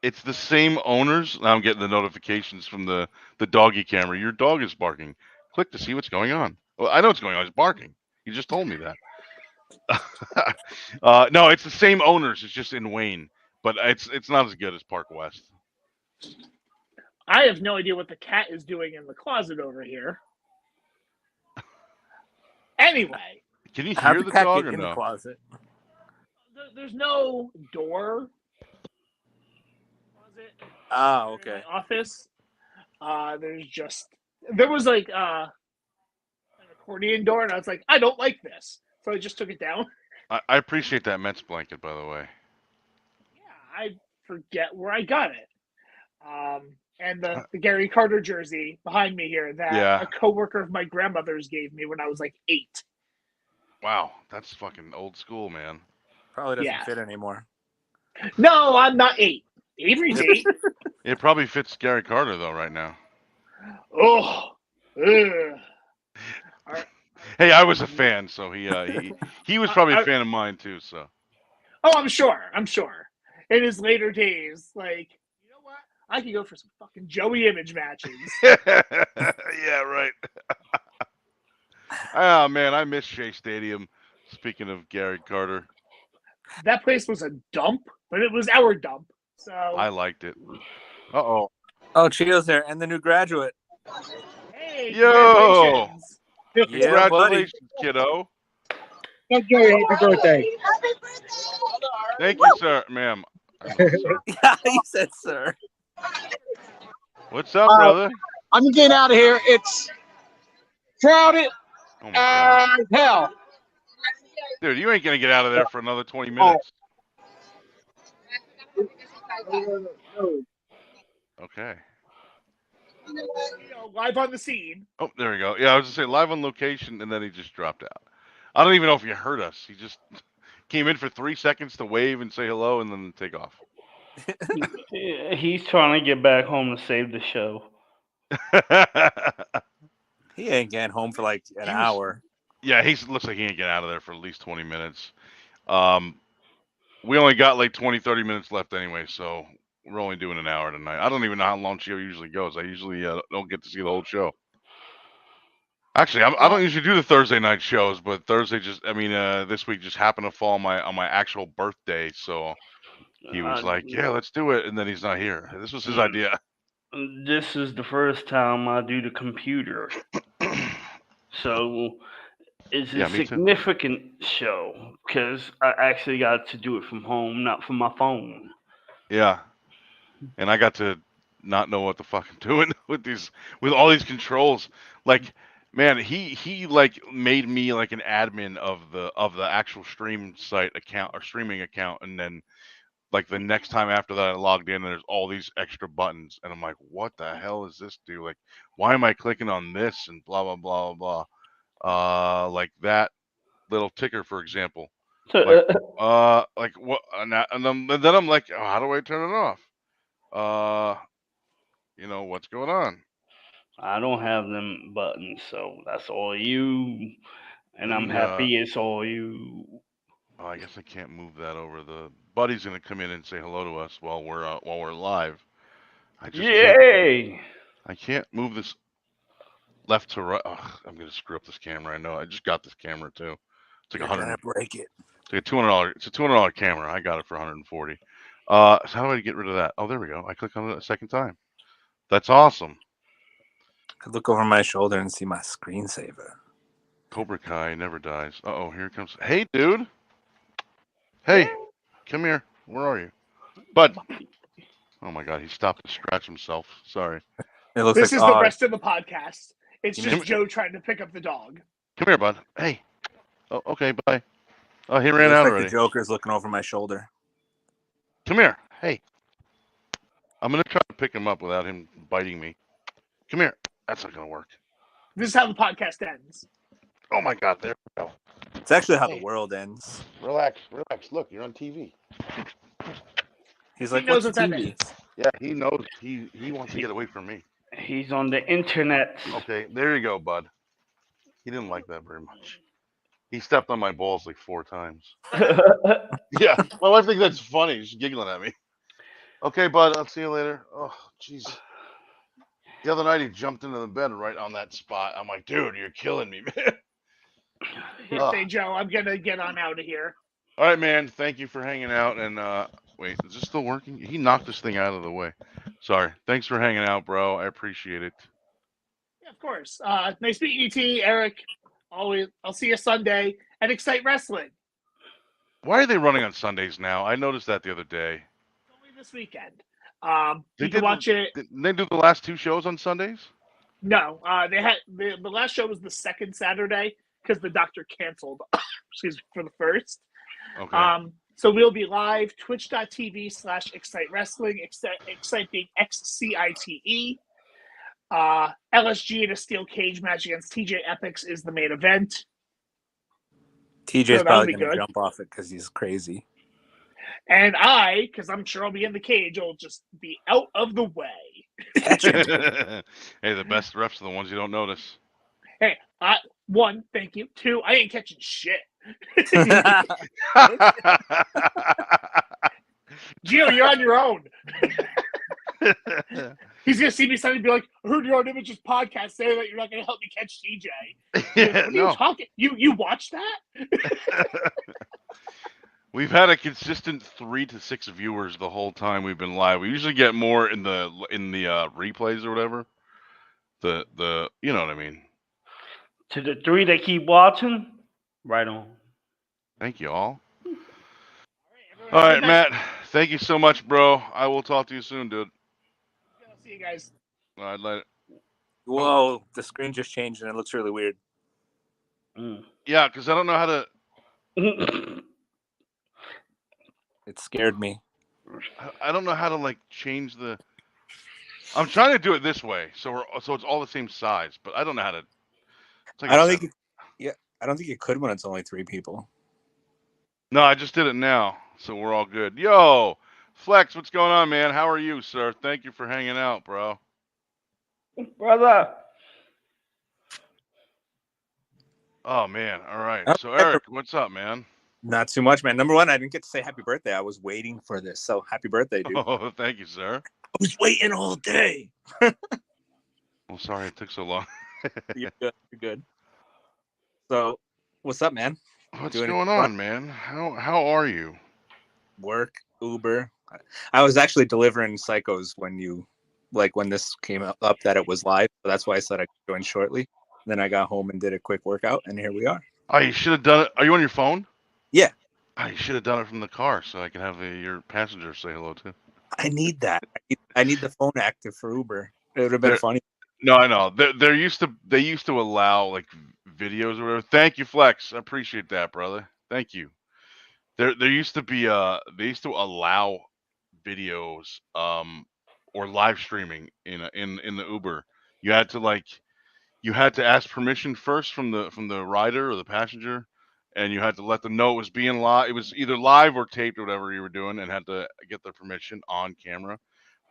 It's the same owners. Now I'm getting the notifications from the doggy camera. Your dog is barking. Click to see what's going on. Well, I know what's going on. He's barking. You just told me that. No, it's the same owners. It's just in Wayne, but it's not as good as Park West. I have no idea what the cat is doing in the closet over here. Anyway, can you hear the dog or in no? The closet? There's no door. Closet. Oh, okay. In my office. There was like an accordion door, and I was like, I don't like this, so I just took it down. I appreciate that Mets blanket, by the way. Yeah, I forget where I got it. And the Gary Carter jersey behind me here that a coworker of my grandmother's gave me when I was like 8. Wow, that's fucking old school, man. Probably doesn't fit anymore. No, I'm not 8. Avery's 8. It probably fits Gary Carter though right now. Oh. Hey, I was a fan, so he was probably a fan of mine too. So. Oh, I'm sure. In his later days, like, you know what? I could go for some fucking Joey Image matches. Yeah, right. Oh man, I miss Shea Stadium. Speaking of Gary Carter, that place was a dump, but it was our dump. So I liked it. Oh, Chio's there, and the new graduate. Hey, yo! Congratulations, kiddo. Tell Joey happy birthday. Thank you, sir, ma'am. Yeah, he said, sir. What's up, brother? I'm getting out of here. It's crowded as hell. Dude, you ain't gonna get out of there for another 20 minutes. Okay. Live on the scene. Oh, there we go. Yeah, I was gonna say live on location, and then he just dropped out. I don't even know if you heard us. He just came in for 3 seconds to wave and say hello, and then take off. He's trying to get back home to save the show. He ain't getting home for like an hour. Yeah, looks like he ain't getting out of there for at least 20 minutes. We only got like 20, 30 minutes left anyway, so we're only doing an hour tonight. I don't even know how long show usually goes. I usually don't get to see the whole show. Actually, I don't usually do the Thursday night shows, but Thursday this week just happened to fall on my actual birthday, so he was like, "Yeah, let's do it," and then he's not here. This was his idea. This is the first time I do the computer, so It's a Yeah, me too. significant show because I actually got to do it from home, not from my phone. Yeah, and I got to not know what the fuck I'm doing with all these controls. Like, man, he like made me like an admin of the actual stream site account or streaming account, and then like the next time after that I logged in, and there's all these extra buttons, and I'm like, what the hell is this do? Like, why am I clicking on this and blah blah blah blah blah. Like that little ticker, for example. Like what? And then I'm like, oh, how do I turn it off? What's going on? I don't have them buttons, so that's all you. And Let I'm me. happy it's all you. Oh, I guess I can't move that over. The buddy's gonna come in and say hello to us while we're live. I just can't. Yay! I can't move this left to right. Ugh, I'm gonna screw up this camera. I know. I just got this camera too. It's like You're gonna break it. It's like $200. It's a $200 camera. I got it for 140. So how do I get rid of that? Oh, there we go. I click on it a second time. That's awesome. I look over my shoulder and see my screensaver. Cobra Kai never dies. Uh-oh, here it comes. Hey, dude. Hey, come here. Where are you? Bud. Oh my God, he stopped to scratch himself. Sorry. It looks This like is the rest of the podcast. It's You just mean- Joe trying to pick up the dog. Come here, bud. Hey. Oh, okay, bye. Oh, he it ran looks out like already. the Joker's looking over my shoulder. Come here. Hey. I'm gonna try to pick him up without him biting me. Come here. That's not gonna work. This is how the podcast ends. Oh my God, there we go. It's actually how the world ends. Relax. Look, you're on TV. He's like, knows what's what that TV? means. Yeah, he knows. He wants to get away from me. He's on the internet. Okay, there you go, bud. He didn't like that very much. He stepped on my balls like 4 times. Yeah, my wife thinks that's funny. She's giggling at me. Okay, bud, I'll see you later. Oh, jeez. The other night he jumped into the bed right on that spot. I'm like, dude, you're killing me, man. Hey, Joe, I'm going to get on out of here. All right, man. Thank you for hanging out. And wait, is this still working? He knocked this thing out of the way. Sorry. Thanks for hanging out, bro. I appreciate it. Yeah, of course. Nice meeting you, T. Eric. Always. I'll see you Sunday at Excite Wrestling. Why are they running on Sundays now? I noticed that the other day. Only this weekend. They You can watch it. Didn't they do the last 2 shows on Sundays? No, they had the last show was the second Saturday because the doctor canceled. Excuse me, for the first. Okay. So we'll be live twitch.tv/Excite Wrestling, Excite being XCITE. LSG in a steel cage match against TJ Epics is the main event. TJ's So that'll probably be going to good. jump off it because he's crazy. And I, because I'm sure I'll be in the cage, will just be out of the way. Hey, the best refs are the ones you don't notice. Hey, 1, thank you. 2, I ain't catching shit. Gio, you're on your own. He's gonna see me Sunday and be like, I heard you're on Image's podcast saying that you're not gonna help me catch TJ. Yeah, What are no. you talking? You watched that? We've had a consistent 3 to 6 viewers the whole time we've been live. We usually get more in the replays or whatever. The you know what I mean. To the 3 that keep watching, right on. Thank you all. Everyone, All right, good night. Matt. Thank you so much, bro. I will talk to you soon, dude. I'll see you guys. All right, later. Whoa, the screen just changed and it looks really weird. Yeah, because I don't know how to. It scared me. I don't know how to like change the. I'm trying to do it this way, so it's all the same size, but I don't know how to. It's like I don't think you could when it's only 3 people. No, I just did it now, so we're all good. Yo, Flex, what's going on, man? How are you, sir? Thank you for hanging out, bro. Brother. Oh man, all right. Oh, So Eric, what's up, man? Not too much, man. Number 1, I didn't get to say happy birthday. I was waiting for this. So happy birthday, dude. Oh, thank you, sir. I was waiting all day. Well, sorry it took so long. You're good. You're good. So, what's up, man? What's Doing going fun? on, man? How are you? Work, Uber. I was actually delivering Psychos when this came up that it was live. So that's why I said I'd join shortly. Then I got home and did a quick workout, and here we are. Oh, you should have done it. Are you on your phone? Yeah, Oh, you should have done it from the car so I can have your passenger say hello too. I need that. I need the phone active for Uber. It would have been There, funny. no, I know. They used to allow like videos or whatever. Thank you, Flex. I appreciate that, brother. Thank you. There used to be they used to allow videos or live streaming in the Uber. You had to like you had to ask permission first from the rider or the passenger, and you had to let them know it was being live. It was either live or taped or whatever you were doing, and had to get their permission on camera.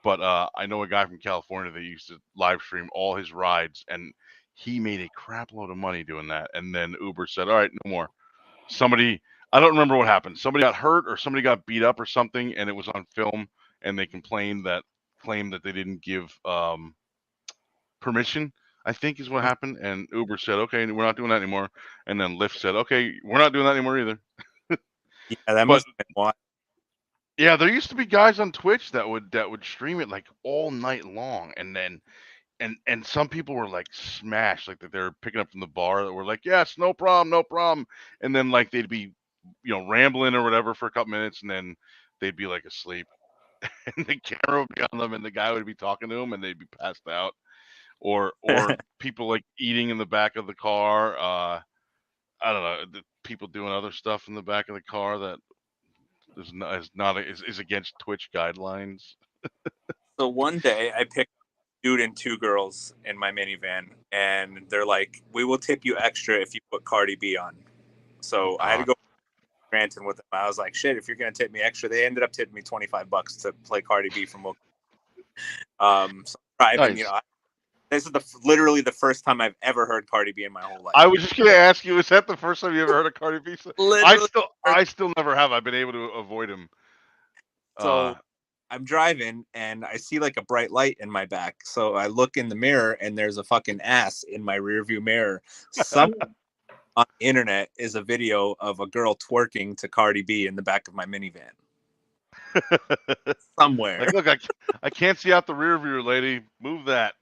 But I know a guy from California that used to live stream all his rides, and he made a crap load of money doing that. And then Uber said, "All right, no more." Somebody, I don't remember what happened. Somebody got hurt or somebody got beat up or something, and it was on film, and they claimed that they didn't give permission. I think is what happened, and Uber said, "Okay, we're not doing that anymore." And then Lyft said, "Okay, we're not doing that anymore either." Yeah, that But must have been why. yeah, there used to be guys on Twitch that would stream it like all night long, and then and some people were like smashed, like that they're picking up from the bar that were like, yes, no problem, no problem, and then like they'd be, rambling or whatever for a couple minutes, and then they'd be like asleep, and the camera would be on them, and the guy would be talking to them, and they'd be passed out, or people like eating in the back of the car. I don't know, people doing other stuff in the back of the car that is against Twitch guidelines. So one day I picked a dude and two girls in my minivan, and they're like, "We will tip you extra if you put Cardi B on." So I had to God, go to Scranton with them. I was like, "Shit, if you're gonna tip me extra," they ended up tipping me $25 to play Cardi B from Woke. So driving, nice. this is literally the first time I've ever heard Cardi B in my whole life. I was just gonna ask you, is that the first time you ever heard of Cardi B? Literally. I still never have. I've been able to avoid him. So I'm driving and I see like a bright light in my back. So I look in the mirror and there's a fucking ass in my rearview mirror. Some on the internet is a video of a girl twerking to Cardi B in the back of my minivan somewhere. like, look, I can't see out the rear view, lady. Move that.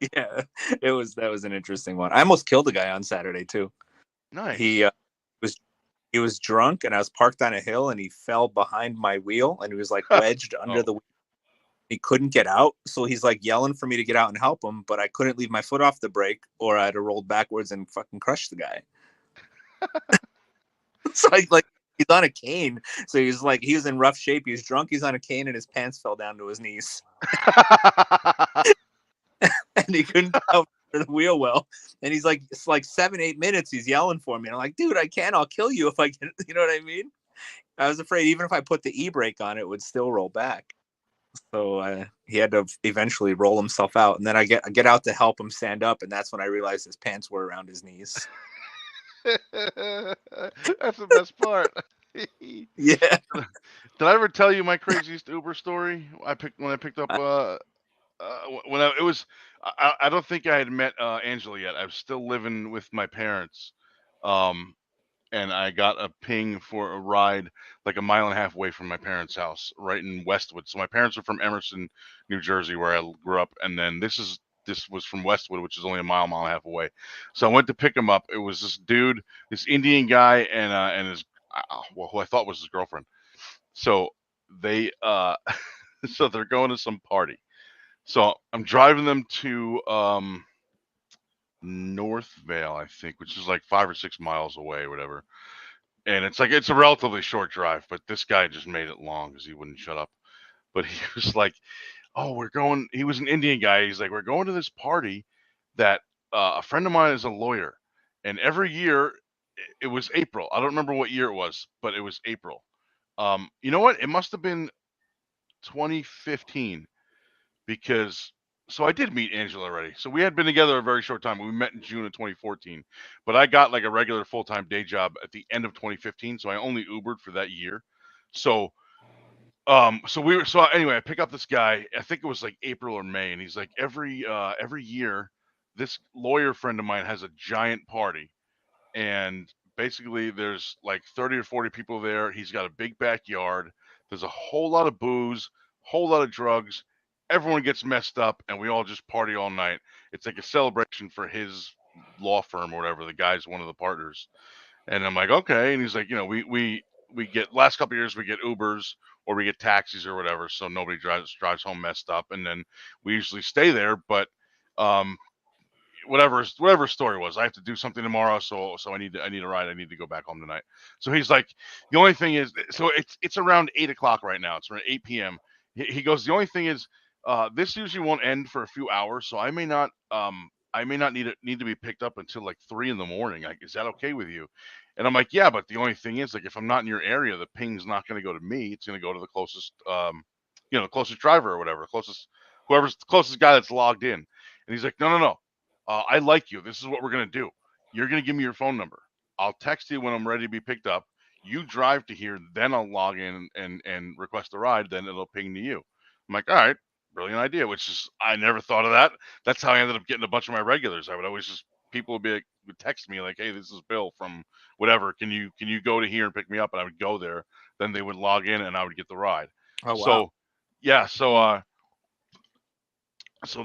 Yeah, that was an interesting one. I almost killed a guy on Saturday too. Nice. Was he was drunk and I was parked on a hill and he fell behind my wheel and he was like wedged under the wheel. He couldn't get out, so he's like yelling for me to get out and help him, but I couldn't leave my foot off the brake or I'd have rolled backwards and fucking crushed the guy. So like he's on a cane, so he was in rough shape. He was drunk. He's on a cane and his pants fell down to his knees, and he couldn't get out the wheel well. And he's like, it's like 7-8 minutes. He's yelling for me. And I'm like, dude, I can't. I'll kill you if I get. You know what I mean? I was afraid even if I put the e-brake on, it would still roll back. So he had to eventually roll himself out, and then I get out to help him stand up, and that's when I realized his pants were around his knees. That's the best part. Yeah. Did I ever tell you my craziest Uber story? When I picked up when it was I don't think I had met Angela yet. I was still living with my parents. Um and I got a ping for a ride like a mile and a half away from my parents' house, right in Westwood. So my parents are from Emerson, New Jersey, where I grew up, and then this was from Westwood, which is only a mile and a half away. So I went to pick him up. It was this dude, this Indian guy, and his who I thought was his girlfriend. So they so they're going to some party. So I'm driving them to Northvale, I think, which is like 5 or 6 miles away, whatever. And it's a relatively short drive, but this guy just made it long because he wouldn't shut up. But he was like, "Oh, we're going." He was an Indian guy. He's like, "We're going to this party that a friend of mine is a lawyer, and every year it was April. I don't remember what year it was, but it was April. You know what? It must have been 2015 because so I did meet Angela already. So we had been together a very short time. We met in June of 2014, but I got like a regular full time day job at the end of 2015. So I only Ubered for that year. So so anyway, I pick up this guy. I think it was like April or May, and he's like every year, this lawyer friend of mine has a giant party, and basically there's like 30 or 40 people there. He's got a big backyard. There's a whole lot of booze, whole lot of drugs. Everyone gets messed up, and we all just party all night. It's like a celebration for his law firm or whatever. The guy's one of the partners, and I'm like, okay. And he's like, we get last couple of years we get Ubers or we get taxis or whatever, so nobody drives home messed up, and then we usually stay there. But um, whatever story was, I have to do something tomorrow, so I need a ride. I need to go back home tonight. So he's like, the only thing is, so it's around 8 o'clock right now. It's around 8 p.m. He goes, the only thing is, this usually won't end for a few hours, so I may not need to be picked up until like 3 in the morning. Like, is that okay with you? And I'm like, yeah, but the only thing is, like, if I'm not in your area, the ping's not going to go to me. It's going to go to the closest, the closest driver or whatever, whoever's the closest guy that's logged in. And he's like, no, no, no. I like you. This is what we're going to do. You're going to give me your phone number. I'll text you when I'm ready to be picked up. You drive to here, then I'll log in and request a ride. Then it'll ping to you. I'm like, all right, brilliant idea. Which is, I never thought of that. That's how I ended up getting a bunch of my regulars. I would always just, people would text me like, hey, this is Bill from whatever. Can you go to here and pick me up? And I would go there. Then they would log in and I would get the ride. Oh wow. So yeah, so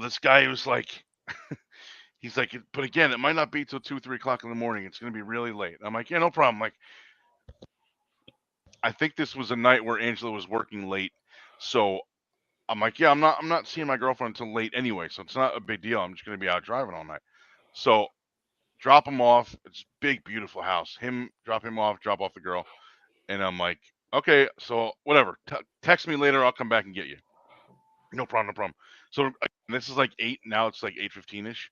this guy was like, he's like, but again, it might not be till 2, 3 o'clock in the morning. It's going to be really late. I'm like, yeah, no problem. Like, I think this was a night where Angela was working late, so I'm like, yeah, I'm not seeing my girlfriend until late anyway, so it's not a big deal. I'm just going to be out driving all night. So drop him off. It's a big, beautiful house. Drop him off, drop off the girl, and I'm like, okay, so whatever. Text me later. I'll come back and get you. No problem, no problem. So this is like 8. Now it's like 8:15 ish.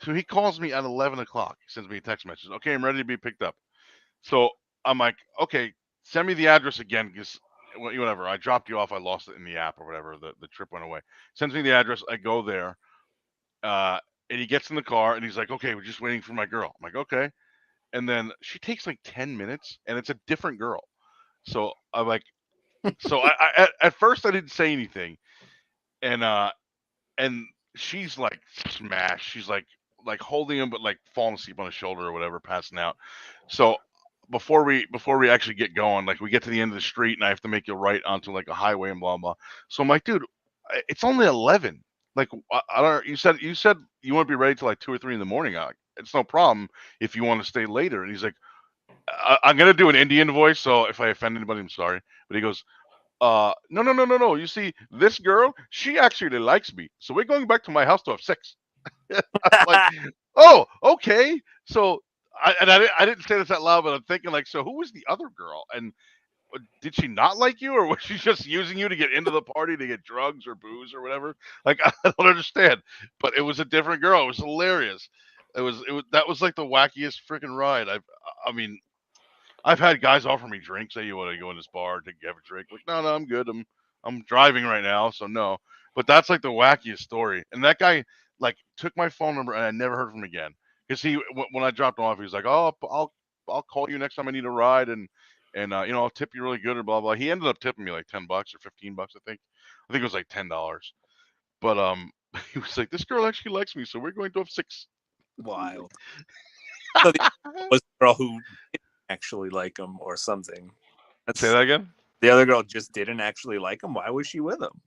So he calls me at 11 o'clock. He sends me a text message. Okay, I'm ready to be picked up. So I'm like, okay, send me the address again because whatever. I dropped you off. I lost it in the app or whatever. The trip went away. Sends me the address. I go there. And he gets in the car and he's like, okay, we're just waiting for my girl. I'm like, okay. And then she takes like 10 minutes and it's a different girl. So I'm like, so at first I didn't say anything. And she's like smashed. She's like holding him, but like falling asleep on his shoulder or whatever, passing out. So before we actually get going, like we get to the end of the street, and I have to make a right onto like a highway and blah blah. So I'm like, dude, it's only 11. Like I don't. You said you want to be ready till like 2 or 3 in the morning. It's no problem if you want to stay later. And he's like, I'm gonna do an Indian voice, so if I offend anybody, I'm sorry. But he goes, no, no, no, no, no. You see, this girl, she actually likes me. So we're going back to my house to have sex. I'm like, oh, okay. So I didn't say this out loud, but I'm thinking like, so who was the other girl? And did she not like you, or was she just using you to get into the party to get drugs or booze or whatever? Like, I don't understand. But it was a different girl. It was hilarious. It was that was like the wackiest freaking ride. I mean, I've had guys offer me drinks. Say, you want to go in this bar to have a drink? Like, no, no, I'm good. I'm driving right now, so no. But that's like the wackiest story. And that guy like took my phone number, and I never heard from him again. Because when I dropped him off, he was like, "Oh, I'll call you next time I need a ride, and I'll tip you really good or blah blah." He ended up tipping me like $10 or $15, I think. I think it was like $10. But he was like, "This girl actually likes me, so we're going to have sex." Wild. So the was the girl who didn't actually like him or something. Say that again. The other girl just didn't actually like him. Why was she with him?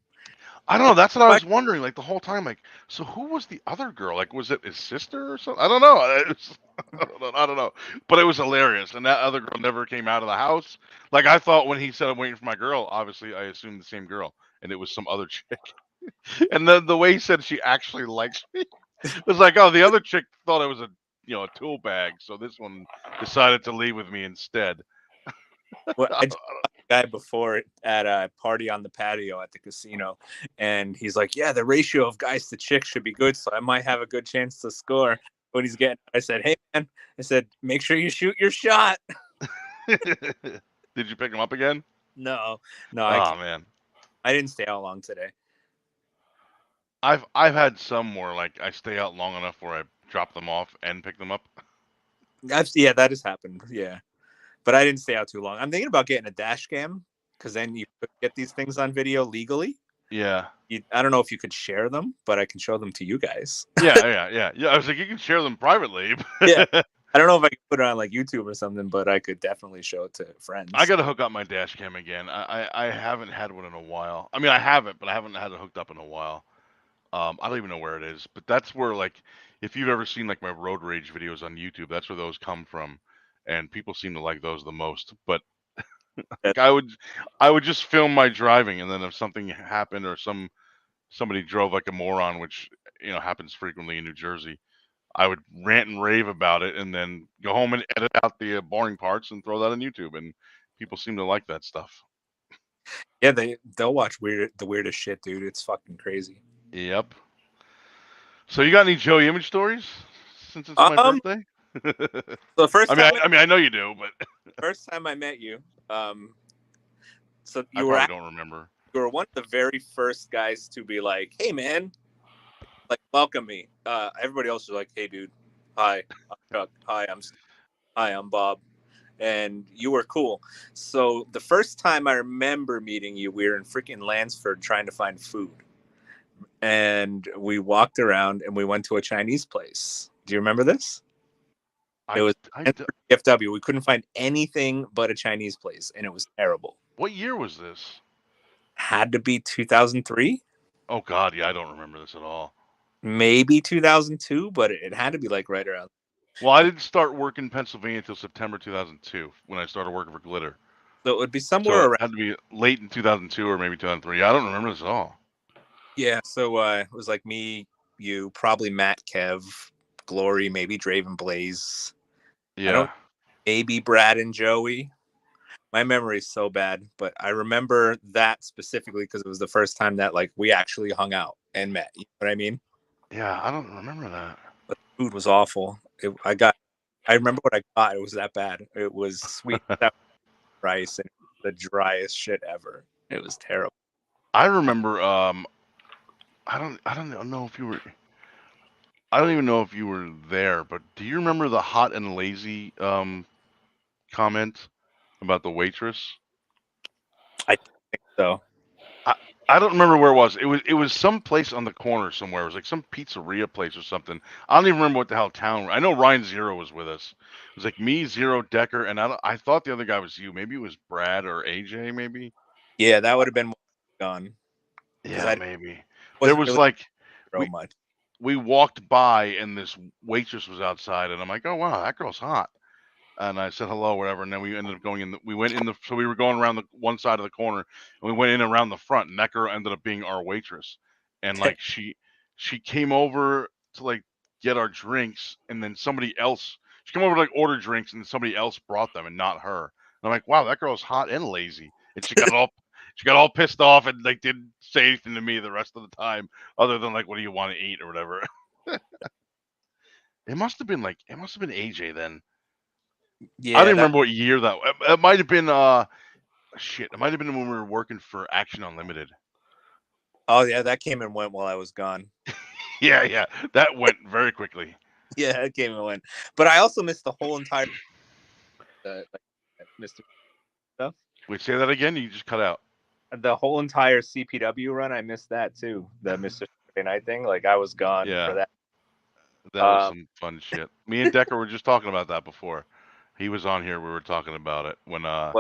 I don't know. That's what I was wondering, like the whole time. Like, so who was the other girl? Like, was it his sister or something? I don't know. I don't know. But it was hilarious, and that other girl never came out of the house. Like, I thought when he said I'm waiting for my girl, obviously I assumed the same girl, and it was some other chick. And then the way he said she actually likes me was like, oh, the other chick thought it was a tool bag, so this one decided to leave with me instead. Well, I just saw a guy before at a party on the patio at the casino, and he's like, "Yeah, the ratio of guys to chicks should be good, so I might have a good chance to score." When he's getting, I said, "Hey man," I said, "make sure you shoot your shot." Did you pick him up again? No, Oh man, I didn't stay out long today. I've had some where like I stay out long enough where I drop them off and pick them up. Yeah, that has happened. Yeah, but I didn't stay out too long. I'm thinking about getting a dash cam because then you could get these things on video legally. Yeah. I don't know if you could share them, but I can show them to you guys. Yeah. I was like, you can share them privately. Yeah. I don't know if I could put it on like YouTube or something, but I could definitely show it to friends. I got to hook up my dash cam again. I haven't had one in a while. I mean, I have it, but I haven't had it hooked up in a while. I don't even know where it is, but that's where like if you've ever seen like my road rage videos on YouTube, that's where those come from, and people seem to like those the most. But like, I would just film my driving, and then if something happened or somebody drove like a moron, which happens frequently in New Jersey, I would rant and rave about it, and then go home and edit out the boring parts and throw that on YouTube, and people seem to like that stuff. Yeah, they'll watch the weirdest shit, dude. It's fucking crazy. Yep. So you got any Joey Image stories since it's my birthday? So the first time I know you do, but first time I met you, so I probably don't remember. You were one of the very first guys to be like, "Hey, man, like welcome me." Everybody else was like, "Hey, dude, hi, I'm Chuck. Hi, I'm Bob," and you were cool. So the first time I remember meeting you, we were in freaking Lansford trying to find food, and we walked around and we went to a Chinese place. Do you remember this? It was Ep12. We couldn't find anything but a Chinese place, and it was terrible. What year was this? Had to be 2003. Oh God, yeah, I don't remember this at all. Maybe 2002, but it had to be like right around. Well, I didn't start working in Pennsylvania until September 2002 when I started working for Glitter. So it would be somewhere around. It had to be late in 2002 or maybe 2003. I don't remember this at all. Yeah, so it was like me, you, probably Matt, Kev, Glory, maybe Draven Blaze. Yeah. Maybe Brad and Joey. My memory is so bad, but I remember that specifically because it was the first time that like we actually hung out and met. You know what I mean? Yeah, I don't remember that. But the food was awful. I remember what I got. It was that bad. It was sweet rice and the driest shit ever. It was terrible. I remember. I don't know if you were. I don't even know if you were there, but do you remember the hot and lazy comment about the waitress? I think so. I don't remember where it was. It was some place on the corner somewhere. It was like some pizzeria place or something. I don't even remember what the hell town. I know Ryan Zero was with us. It was like me, Zero, Decker, and I thought the other guy was you. Maybe it was Brad or AJ. Maybe. Yeah, that would have been gone. Yeah, maybe. There was like we walked by and this waitress was outside, and I'm like, oh wow, that girl's hot. And I said hello, whatever. And then we ended up going in. We went in the. So we were going around the one side of the corner, and we went in around the front. And that girl ended up being our waitress. And like she came over to like get our drinks, and then somebody else. She came over to like order drinks, and somebody else brought them, and not her. And I'm like, wow, that girl's hot and lazy. And she got all pissed off, and like didn't say anything to me the rest of the time, other than like, what do you want to eat or whatever. It must have been AJ then. Yeah, I don't remember what year that. It might have been. It might have been when we were working for Action Unlimited. Oh yeah, that came and went while I was gone. yeah, that went very quickly. Yeah, it came and went. But I also missed the whole entire Mr. stuff. Wait, say that again. You just cut out. The whole entire CPW run, I missed that too. The Mr. Saturday Night thing, like I was gone for that. That was some fun shit. Me and Decker were just talking about that before. He was on here. We were talking about it when I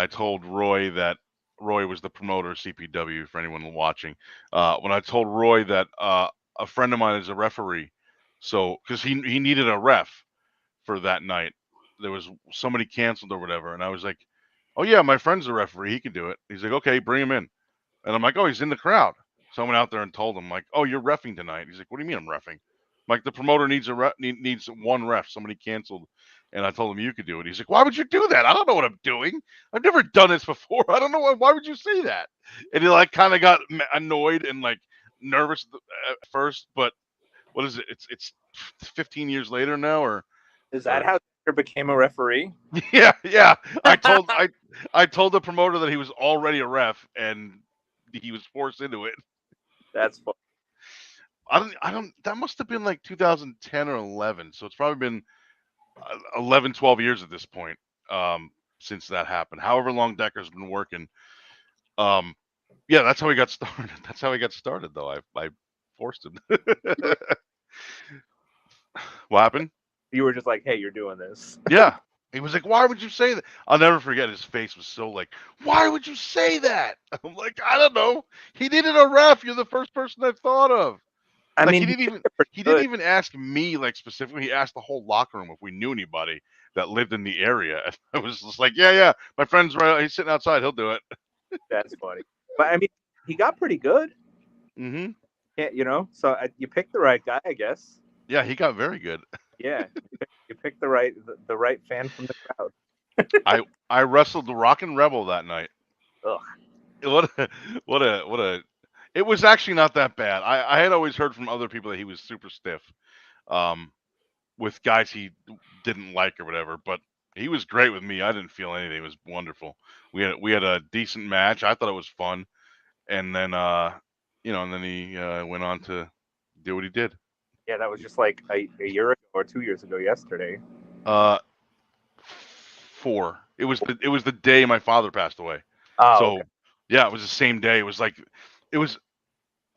told Roy that Roy was the promoter of CPW. For anyone watching, when I told Roy that a friend of mine is a referee, so because he needed a ref for that night, there was somebody canceled or whatever, and I was like, oh yeah, my friend's a referee. He can do it. He's like, okay, bring him in. And I'm like, oh, he's in the crowd. So I went out there and told him, like, oh, you're reffing tonight. He's like, what do you mean I'm reffing? I'm like, the promoter needs needs one ref. Somebody canceled. And I told him you could do it. He's like, why would you do that? I don't know what I'm doing. I've never done this before. I don't know why would you say that? And he like kind of got annoyed and like nervous at first. But what is it? It's 15 years later now, or is that how he became a referee? Yeah. I told the promoter that he was already a ref and he was forced into it. That's fun. I don't. That must have been like 2010 or 11. So it's probably been 11, 12 years at this point since that happened. However long Decker's been working. Yeah, that's how he got started. That's how he got started, though. I forced him. What happened? You were just like, hey, you're doing this. Yeah. He was like, why would you say that? I'll never forget his face was so like, why would you say that? I'm like, I don't know. He needed a ref. You're the first person I thought of. I Like mean, he didn't even ask me like specifically. He asked the whole locker room if we knew anybody that lived in the area. And I was just like, yeah, my friend's right. He's sitting outside. He'll do it. that's funny. But I mean, he got pretty good. Hmm. Yeah, you know. So you picked the right guy, I guess. Yeah, he got very good. Yeah, you picked the right fan from the crowd. I wrestled the Rockin' Rebel that night. Ugh. What a, what a. It was actually not that bad. I had always heard from other people that he was super stiff, um, with guys he didn't like or whatever. But he was great with me. I didn't feel anything. It was wonderful. We had a decent match. I thought it was fun, and then and then he went on to do what he did. Yeah, that was just like a year ago or 2 years ago yesterday. Uh, 4. It was the day my father passed away. Oh, So okay. yeah, it was the same day. It was like it was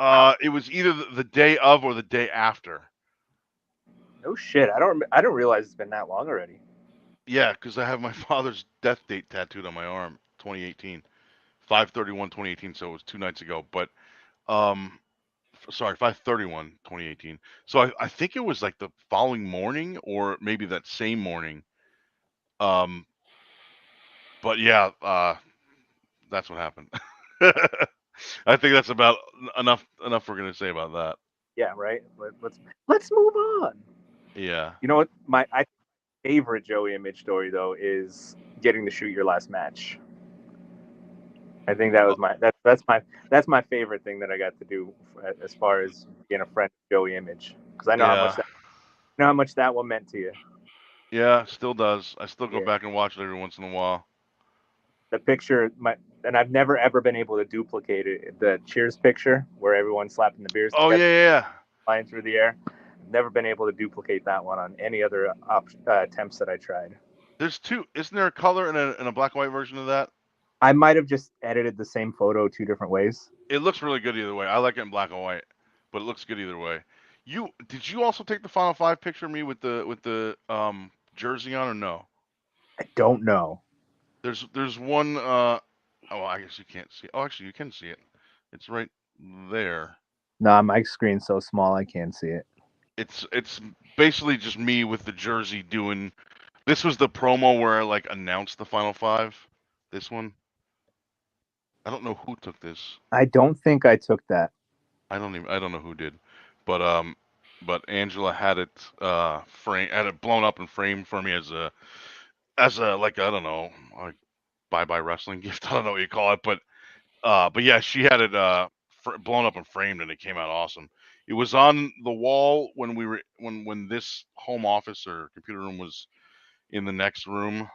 it was either the day of or the day after. No shit. I don't realize it's been that long already. Yeah, because I have my father's death date tattooed on my arm, 2018, 5/31/2018. So it was 2 nights ago. But sorry, 5/31/2018. So I think it was like the following morning or maybe that same morning. Um, but yeah, that's what happened. I think that's about enough we're gonna say about that. Yeah, right. Let's move on. Yeah. You know what? My favorite Joey Image story though is getting to shoot your last match. I think that was that's my favorite thing that I got to do as far as being a friend of Joey Image, because I know Yeah. how much that one meant to you. Yeah, still does. I still go Yeah. back and watch it every once in a while. The picture, and I've never ever been able to duplicate it. The Cheers picture where everyone's slapping the beers Oh together, yeah. flying through the air. I've never been able to duplicate that one on any other attempts that I tried. There's two. Isn't there a color and a black and white version of that? I might have just edited the same photo 2 different ways. It looks really good either way. I like it in black and white, but it looks good either way. Did you also take the Final Five picture of me with the jersey on or no? I don't know. There's one. Oh, I guess you can't see it. Oh, actually, you can see it. It's right there. Nah, my screen's so small I can't see it. It's basically just me with the jersey doing. This was the promo where I like announced the Final Five. This one. I don't know who took this. I don't think I took that. I don't know who did, but Angela had it had it blown up and framed for me as a like I don't know, like bye wrestling gift. I don't know what you call it, but yeah, she had it blown up and framed, and it came out awesome. It was on the wall when we were when this home office or computer room was in the next room.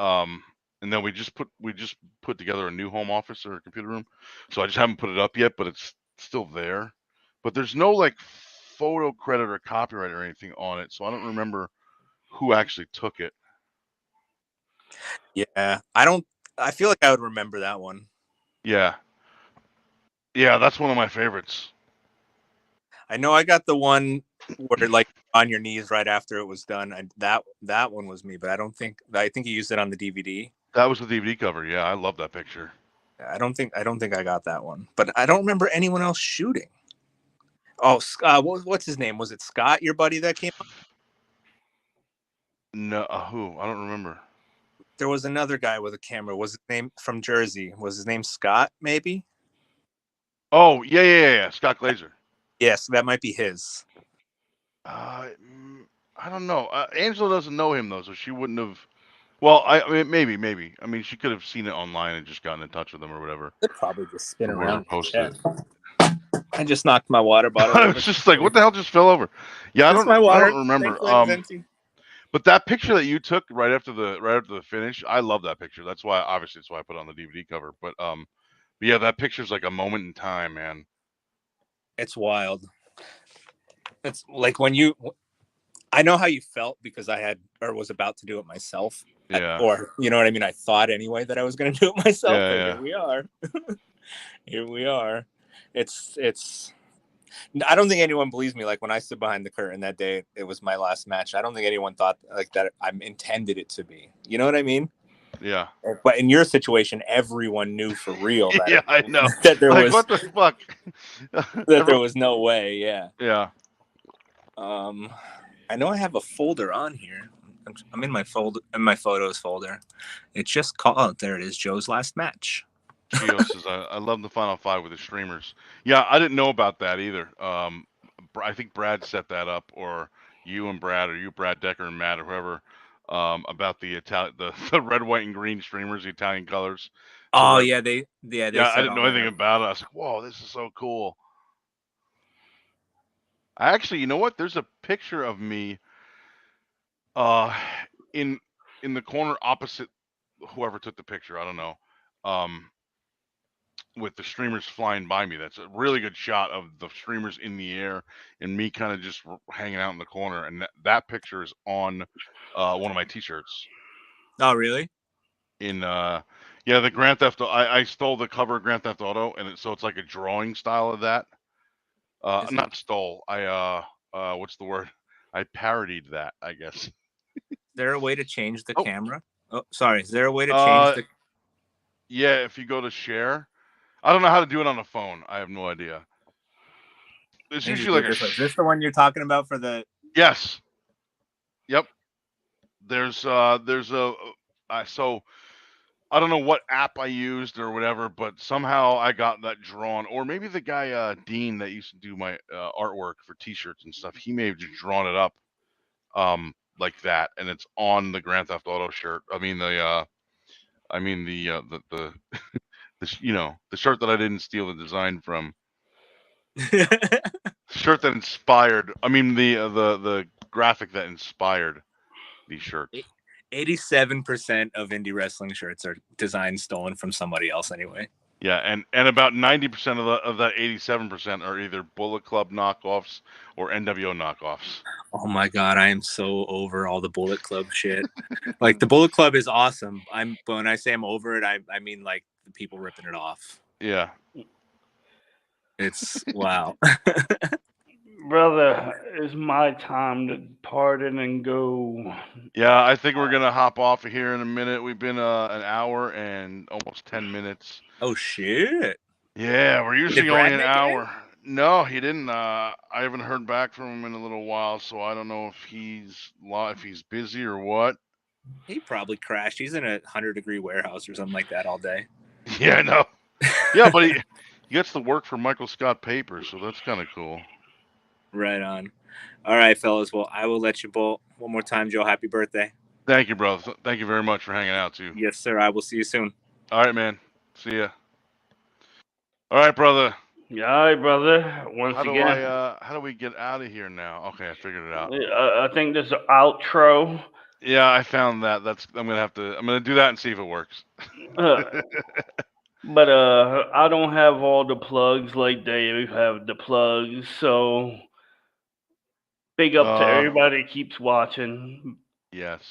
Um, and then we just put together a new home office or computer room. So I just haven't put it up yet, but it's still there. But there's no like photo credit or copyright or anything on it, so I don't remember who actually took it. Yeah, I feel like I would remember that one. Yeah. Yeah, that's one of my favorites. I know I got the one where like on your knees right after it was done. That one was me, but I think you used it on the DVD. That was the DVD cover. Yeah, I love that picture. I don't think I got that one, but I don't remember anyone else shooting. Oh, what's his name? Was it Scott, your buddy that came up? No, who? I don't remember. There was another guy with a camera. Was his name from Jersey? Was his name Scott? Maybe. Oh yeah. Scott Glazer. Yes, that might be his. I don't know. Angela doesn't know him though, so she wouldn't have. Well, I mean, maybe. I mean, she could have seen it online and just gotten in touch with him or whatever. They'd probably just spin Or around. posted. I just knocked my water bottle. I was just like, what the hell just fell over? Yeah, I don't remember. But that picture that you took right after the finish, I love that picture. That's why I put it on the DVD cover. But yeah, that picture's like a moment in time, man. It's wild. It's like I know how you felt because I had or was about to do it myself. Yeah. Or you know what I mean? I thought anyway that I was going to do it myself. Yeah, but yeah. Here we are. Here we are. It's. I don't think anyone believes me. Like when I stood behind the curtain that day, it was my last match. I don't think anyone thought like that. I intended it to be. You know what I mean? Yeah. But in your situation, everyone knew for real that Yeah, I know. that there Like, was what the fuck? that there was no way. Yeah. Yeah. I know I have a folder on here. I'm in my photos folder. It's just called. Oh, there it is. Joe's last match. Gio says, I love the Final Five with the streamers. Yeah, I didn't know about that either. I think Brad set that up, or you and Brad, or you, Brad Decker and Matt, or whoever, about the the red, white, and green streamers, the Italian colors. Oh red, yeah, they I set didn't know all anything that up. about it. I was like, whoa, this is so cool. Actually, you know what? There's a picture of me, in the corner opposite whoever took the picture. I don't know. With the streamers flying by me. That's a really good shot of the streamers in the air and me kind of just hanging out in the corner. And that picture is on one of my T-shirts. Oh really? In yeah, the Grand Theft Auto. I stole the cover of Grand Theft Auto, and so it's like a drawing style of that. Not stole. What's the word? I parodied that, I guess. Is there a way to change the Oh. camera? Oh, sorry. Is there a way to change the? Yeah, if you go to share. I don't know how to do it on a phone. I have no idea. There's Maybe usually like is this the one you're talking about for the? Yes. Yep. There's so I don't know what app I used or whatever, but somehow I got that drawn. Or maybe the guy Dean that used to do my artwork for T-shirts and stuff, he may have just drawn it up like that, and it's on the Grand Theft Auto shirt. I mean the the the shirt that I didn't steal the design from. Shirt that inspired. I mean the graphic that inspired these shirts. 87% of indie wrestling shirts are designs stolen from somebody else anyway. Yeah, and about 90% of that 87% are either Bullet Club knockoffs or NWO knockoffs. Oh my god, I am so over all the Bullet Club shit. Like the Bullet Club is awesome. But when I say I'm over it, I mean like the people ripping it off. Yeah. It's wow. Brother, it's my time to pardon and go. Yeah, I think we're gonna hop off of here in a minute. We've been an hour and almost 10 minutes. Oh shit. Yeah, we're usually Did only Brad an make it hour. No, he didn't. I haven't heard back from him in a little while, so I don't know if he's busy or what. He probably crashed. He's in a 100-degree warehouse or something like that all day. Yeah, I know. Yeah, but he gets to work for Michael Scott Papers, so that's kind of cool. Right on. All right, fellas. Well, I will let you bolt one more time. Joe, happy birthday. Thank you, bro. Thank you very much for hanging out, too. Yes, sir. I will see you soon. All right, man. See ya. All right, brother. Yeah, all right, brother. Once again. How do we get out of here now? Okay, I figured it out. I think there's an outro. Yeah, I found that. I'm gonna do that and see if it works. But I don't have all the plugs like Dave have the plugs, so big up to everybody that keeps watching. Yes.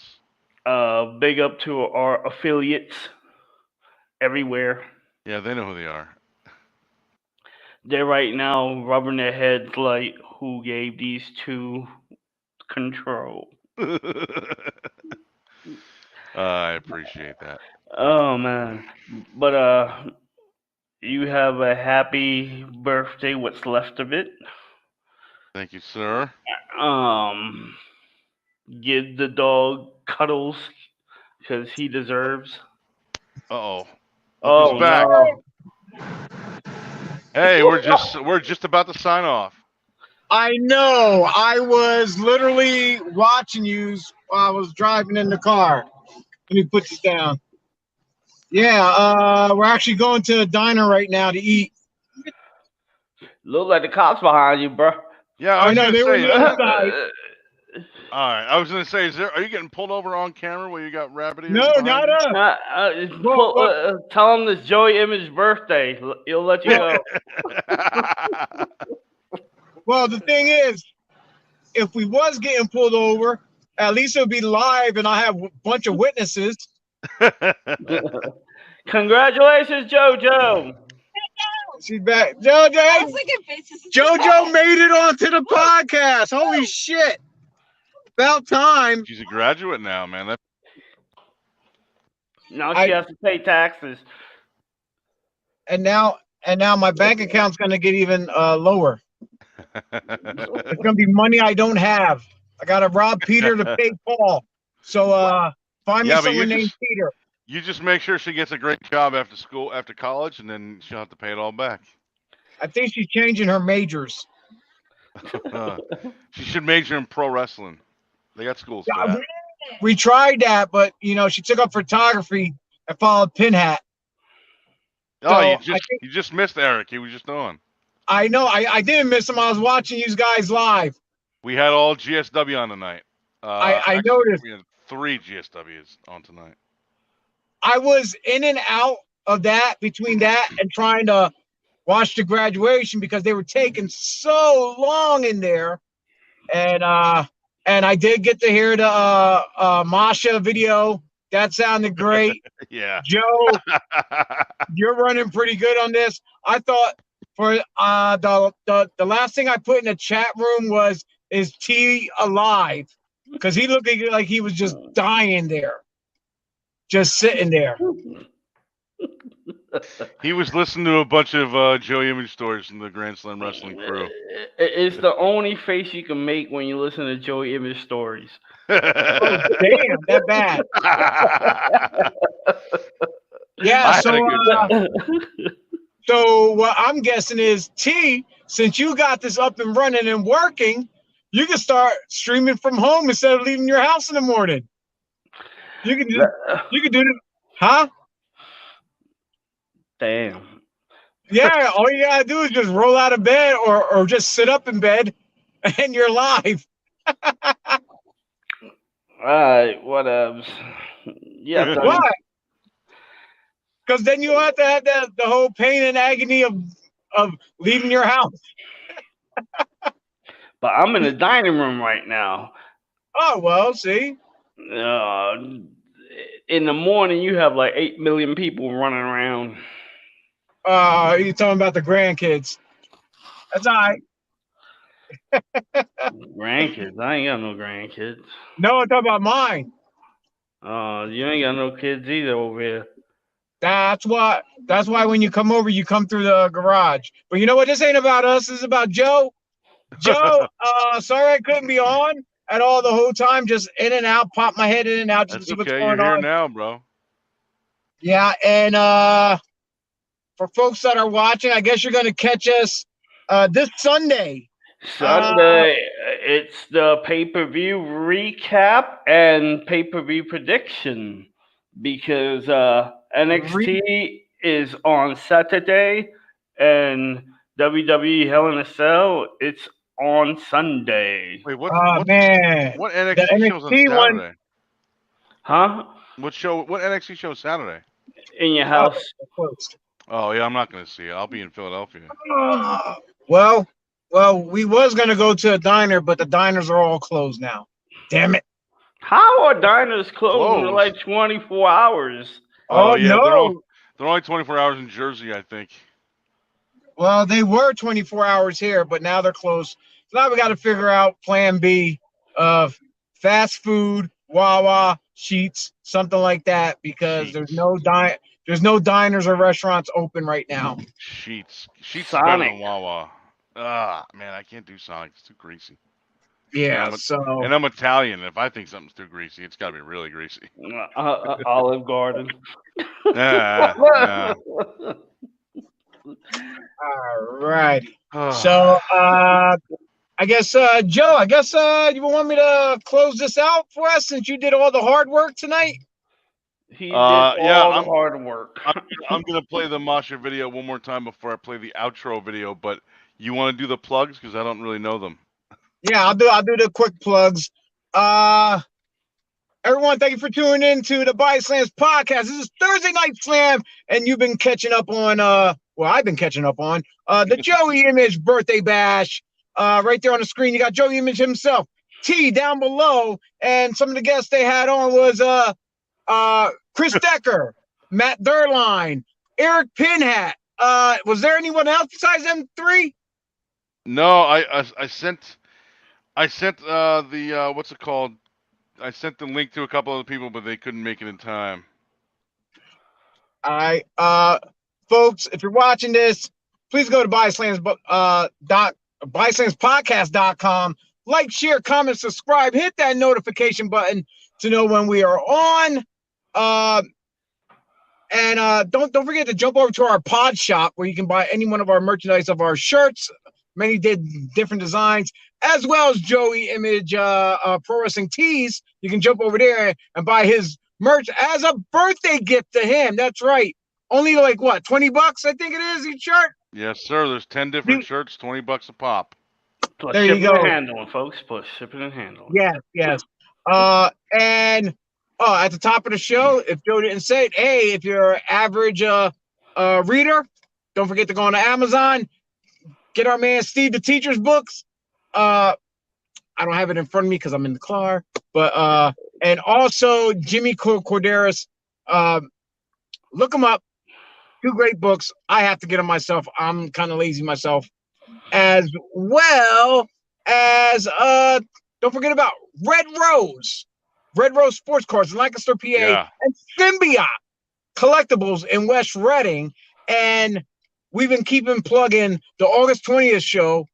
Big up to our affiliates everywhere. Yeah, they know who they are. They're right now rubbing their heads like, who gave these two control? I appreciate that. Oh man. But you have a happy birthday, what's left of it. Thank you, sir. Give the dog cuddles because he deserves. Uh-oh. Oh, who's back? no. Hey, we're just about to sign off. I know. I was literally watching you while I was driving in the car. Let me put this down. Yeah, we're actually going to a diner right now to eat. Look like the cops behind you, bro. Yeah, I know they were inside. All right, I was gonna say, are you getting pulled over on camera where you got rabbit ears? No, not us. Tell him this Joey Image birthday. He'll let you go. Well, the thing is, if we was getting pulled over, at least it would be live, and I have a bunch of witnesses. Congratulations, JoJo. She's back. JoJo made it onto the podcast. Holy shit. About time. She's a graduate now, man. Now I- she has to pay taxes. and now my bank account's gonna get even lower. It's gonna be money I don't have. I gotta rob Peter to pay Paul. So find me Yeah, but someone named Peter. you just make sure she gets a great job after school, after college, and then she'll have to pay it all back. I think she's changing her majors. She should major in pro wrestling. They got schools for that. We tried that, but she took up photography and followed Pinhat. Oh, So you just missed Eric. He was just on. I know I didn't miss him. I was watching you guys live. We had all GSW on tonight. I Actually, noticed. we had 3 GSWs on tonight. I was in and out of that between that and trying to watch the graduation because they were taking so long in there. And I did get to hear the Masha video. That sounded great. Yeah. Joe, you're running pretty good on this. I thought for the last thing I put in the chat room was, is T alive? Because he looked like he was just dying there. Just sitting there. He was listening to a bunch of Joey Image stories from the Grand Slam Wrestling crew. It's the only face you can make when you listen to Joey Image stories. Oh, damn, that bad. Yeah, so what I'm guessing is, T, since you got this up and running and working, you can start streaming from home instead of leaving your house in the morning. You can do it, huh? Damn. Yeah, all you gotta do is just roll out of bed or just sit up in bed and you're live. Alright, whatevs. Yeah. Why? Because then you have to have the whole pain and agony of leaving your house. But I'm in the dining room right now. Oh, well, see? In the morning, you have like 8 million people running around. You're talking about the grandkids. That's all right. Grandkids? I ain't got no grandkids. No, I'm talking about mine. You ain't got no kids either over here. That's why when you come over, you come through the garage. But you know what? This ain't about us. This is about Joe. Joe, sorry I couldn't be on at all the whole time. Just in and out, pop my head in and out just to see what's going You're here on. now, bro. Yeah, and for folks that are watching, I guess you're going to catch us this Sunday. Sunday, it's the pay-per-view recap and pay-per-view prediction because NXT is on Saturday and WWE Hell in a Cell it's on Sunday. Wait, what? Man, what NXT shows on Saturday? One, huh? What NXT show is Saturday? In your house. Oh yeah, I'm not gonna see it. I'll be in Philadelphia. Well, we was gonna go to a diner, but the diners are all closed now. Damn it! How are diners closed in like 24 hours? Oh yeah, no. They're only 24 hours in Jersey, I think. Well, they were 24 hours here, but now they're closed. So now we got to figure out Plan B of fast food, Wawa, Sheets, something like that, because there's no diners or restaurants open right now. Sheets is better than Wawa. Man, I can't do Sonic. It's too greasy. Yeah, and I'm Italian. If I think something's too greasy, it's got to be really greasy. Olive Garden. All right. So I guess Joe, you want me to close this out for us since you did all the hard work tonight? He did all the hard work. I'm gonna play the Masha video one more time before I play the outro video. But you want to do the plugs because I don't really know them. Yeah, I'll do the quick plugs. Everyone, thank you for tuning in to the Body Slams podcast. This is Thursday Night Slam, and you've been catching up on I've been catching up on the Joey Image birthday bash. Right there on the screen, you got Joey Image himself, T down below, and some of the guests they had on was Chris Decker, Matt Durline, Eric Pinhat. Was there anyone else besides them three? No, I sent the what's it called? I sent the link to a couple other people, but they couldn't make it in time. All right. Folks, if you're watching this, please go to BodySlamspodcast.com. Like, share, comment, subscribe, hit that notification button to know when we are on. And don't forget to jump over to our pod shop where you can buy any one of our merchandise of our shirts. Many did different designs, as well as Joey Image Pro Wrestling Tees. You can jump over there and buy his merch as a birthday gift to him. That's right. Only like what, $20? I think it is each shirt. Yes, sir. There's 10 different shirts, $20 a pop. Plus There you shipping go. and handling, folks. Plus shipping and handling. Yes. And at the top of the show, if Joe didn't say it, hey, if you're an average reader, don't forget to go on to Amazon. Get our man Steve the Teacher's books. I don't have it in front of me because I'm in the car. But and also Jimmy Corderas. Look them up. 2 great books. I have to get them myself. I'm kind of lazy myself. As well as don't forget about Red Rose Sports Cards in Lancaster, PA, and Symbiote Collectibles in West Reading. And we've been keeping plugging the August 20th show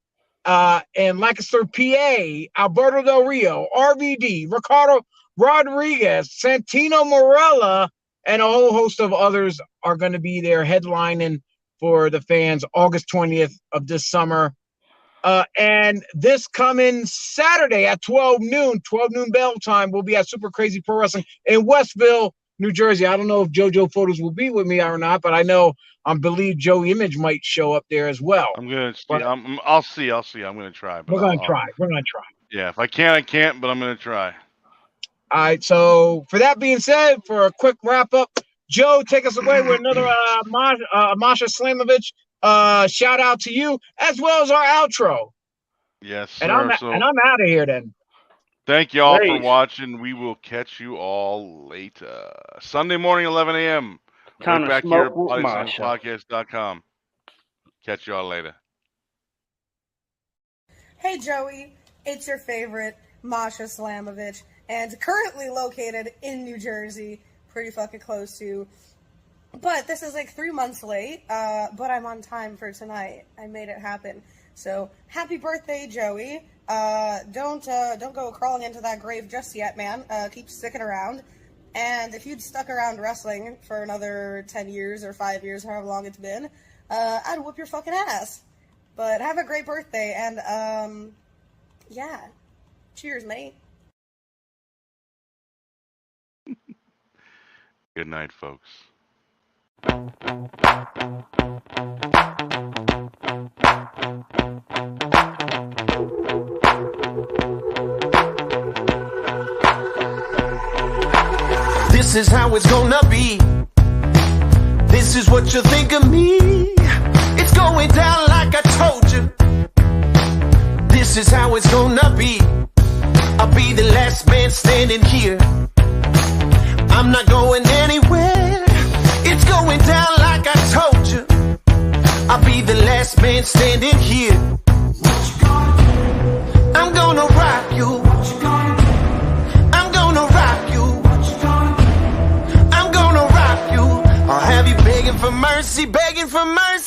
in Lancaster, PA. Alberto Del Rio, RVD, Ricardo Rodriguez, Santino Morella, and a whole host of others are going to be there headlining for the fans August 20th of this summer. And this coming Saturday at 12 noon bell time, we'll be at Super Crazy Pro Wrestling in Westville, New Jersey. I don't know if JoJo Photos will be with me or not, but I know I believe Joe Image might show up there as well. I'm gonna see. I'll see. I'm gonna try. We're gonna try. Yeah, if I can't, I can't, but I'm gonna try. All right. So for that being said, for a quick wrap up, Joe, take us away with another Masha Slamovich. Shout out to you as well as our outro. Yes, sir. And I'm out of here then. Thank you all for watching. We will catch you all later. Sunday morning, 11 a.m. Time Right to back here at smoke with Masha. BodySlamPodcast.com. Catch you all later. Hey Joey, it's your favorite Masha Slamovich, and currently located in New Jersey, pretty fucking close to. But this is like 3 months late, but I'm on time for tonight. I made it happen. So happy birthday, Joey. Don't go crawling into that grave just yet, man. Keep sticking around. And if you'd stuck around wrestling for another 10 years or 5 years, however long it's been, I'd whoop your fucking ass. But have a great birthday, and yeah. Cheers, mate. Good night, folks. This is how it's gonna be. This is what you think of me. It's going down like I told you. This is how it's gonna be. I'll be the last man standing here. I'm not going anywhere. It's going down like I told you. I'll be the last man standing here. What you gonna do? I'm gonna rock you. What you gonna do? I'm gonna rock you. What you gonna do? I'm gonna rock you. I'll have you begging for mercy, begging for mercy.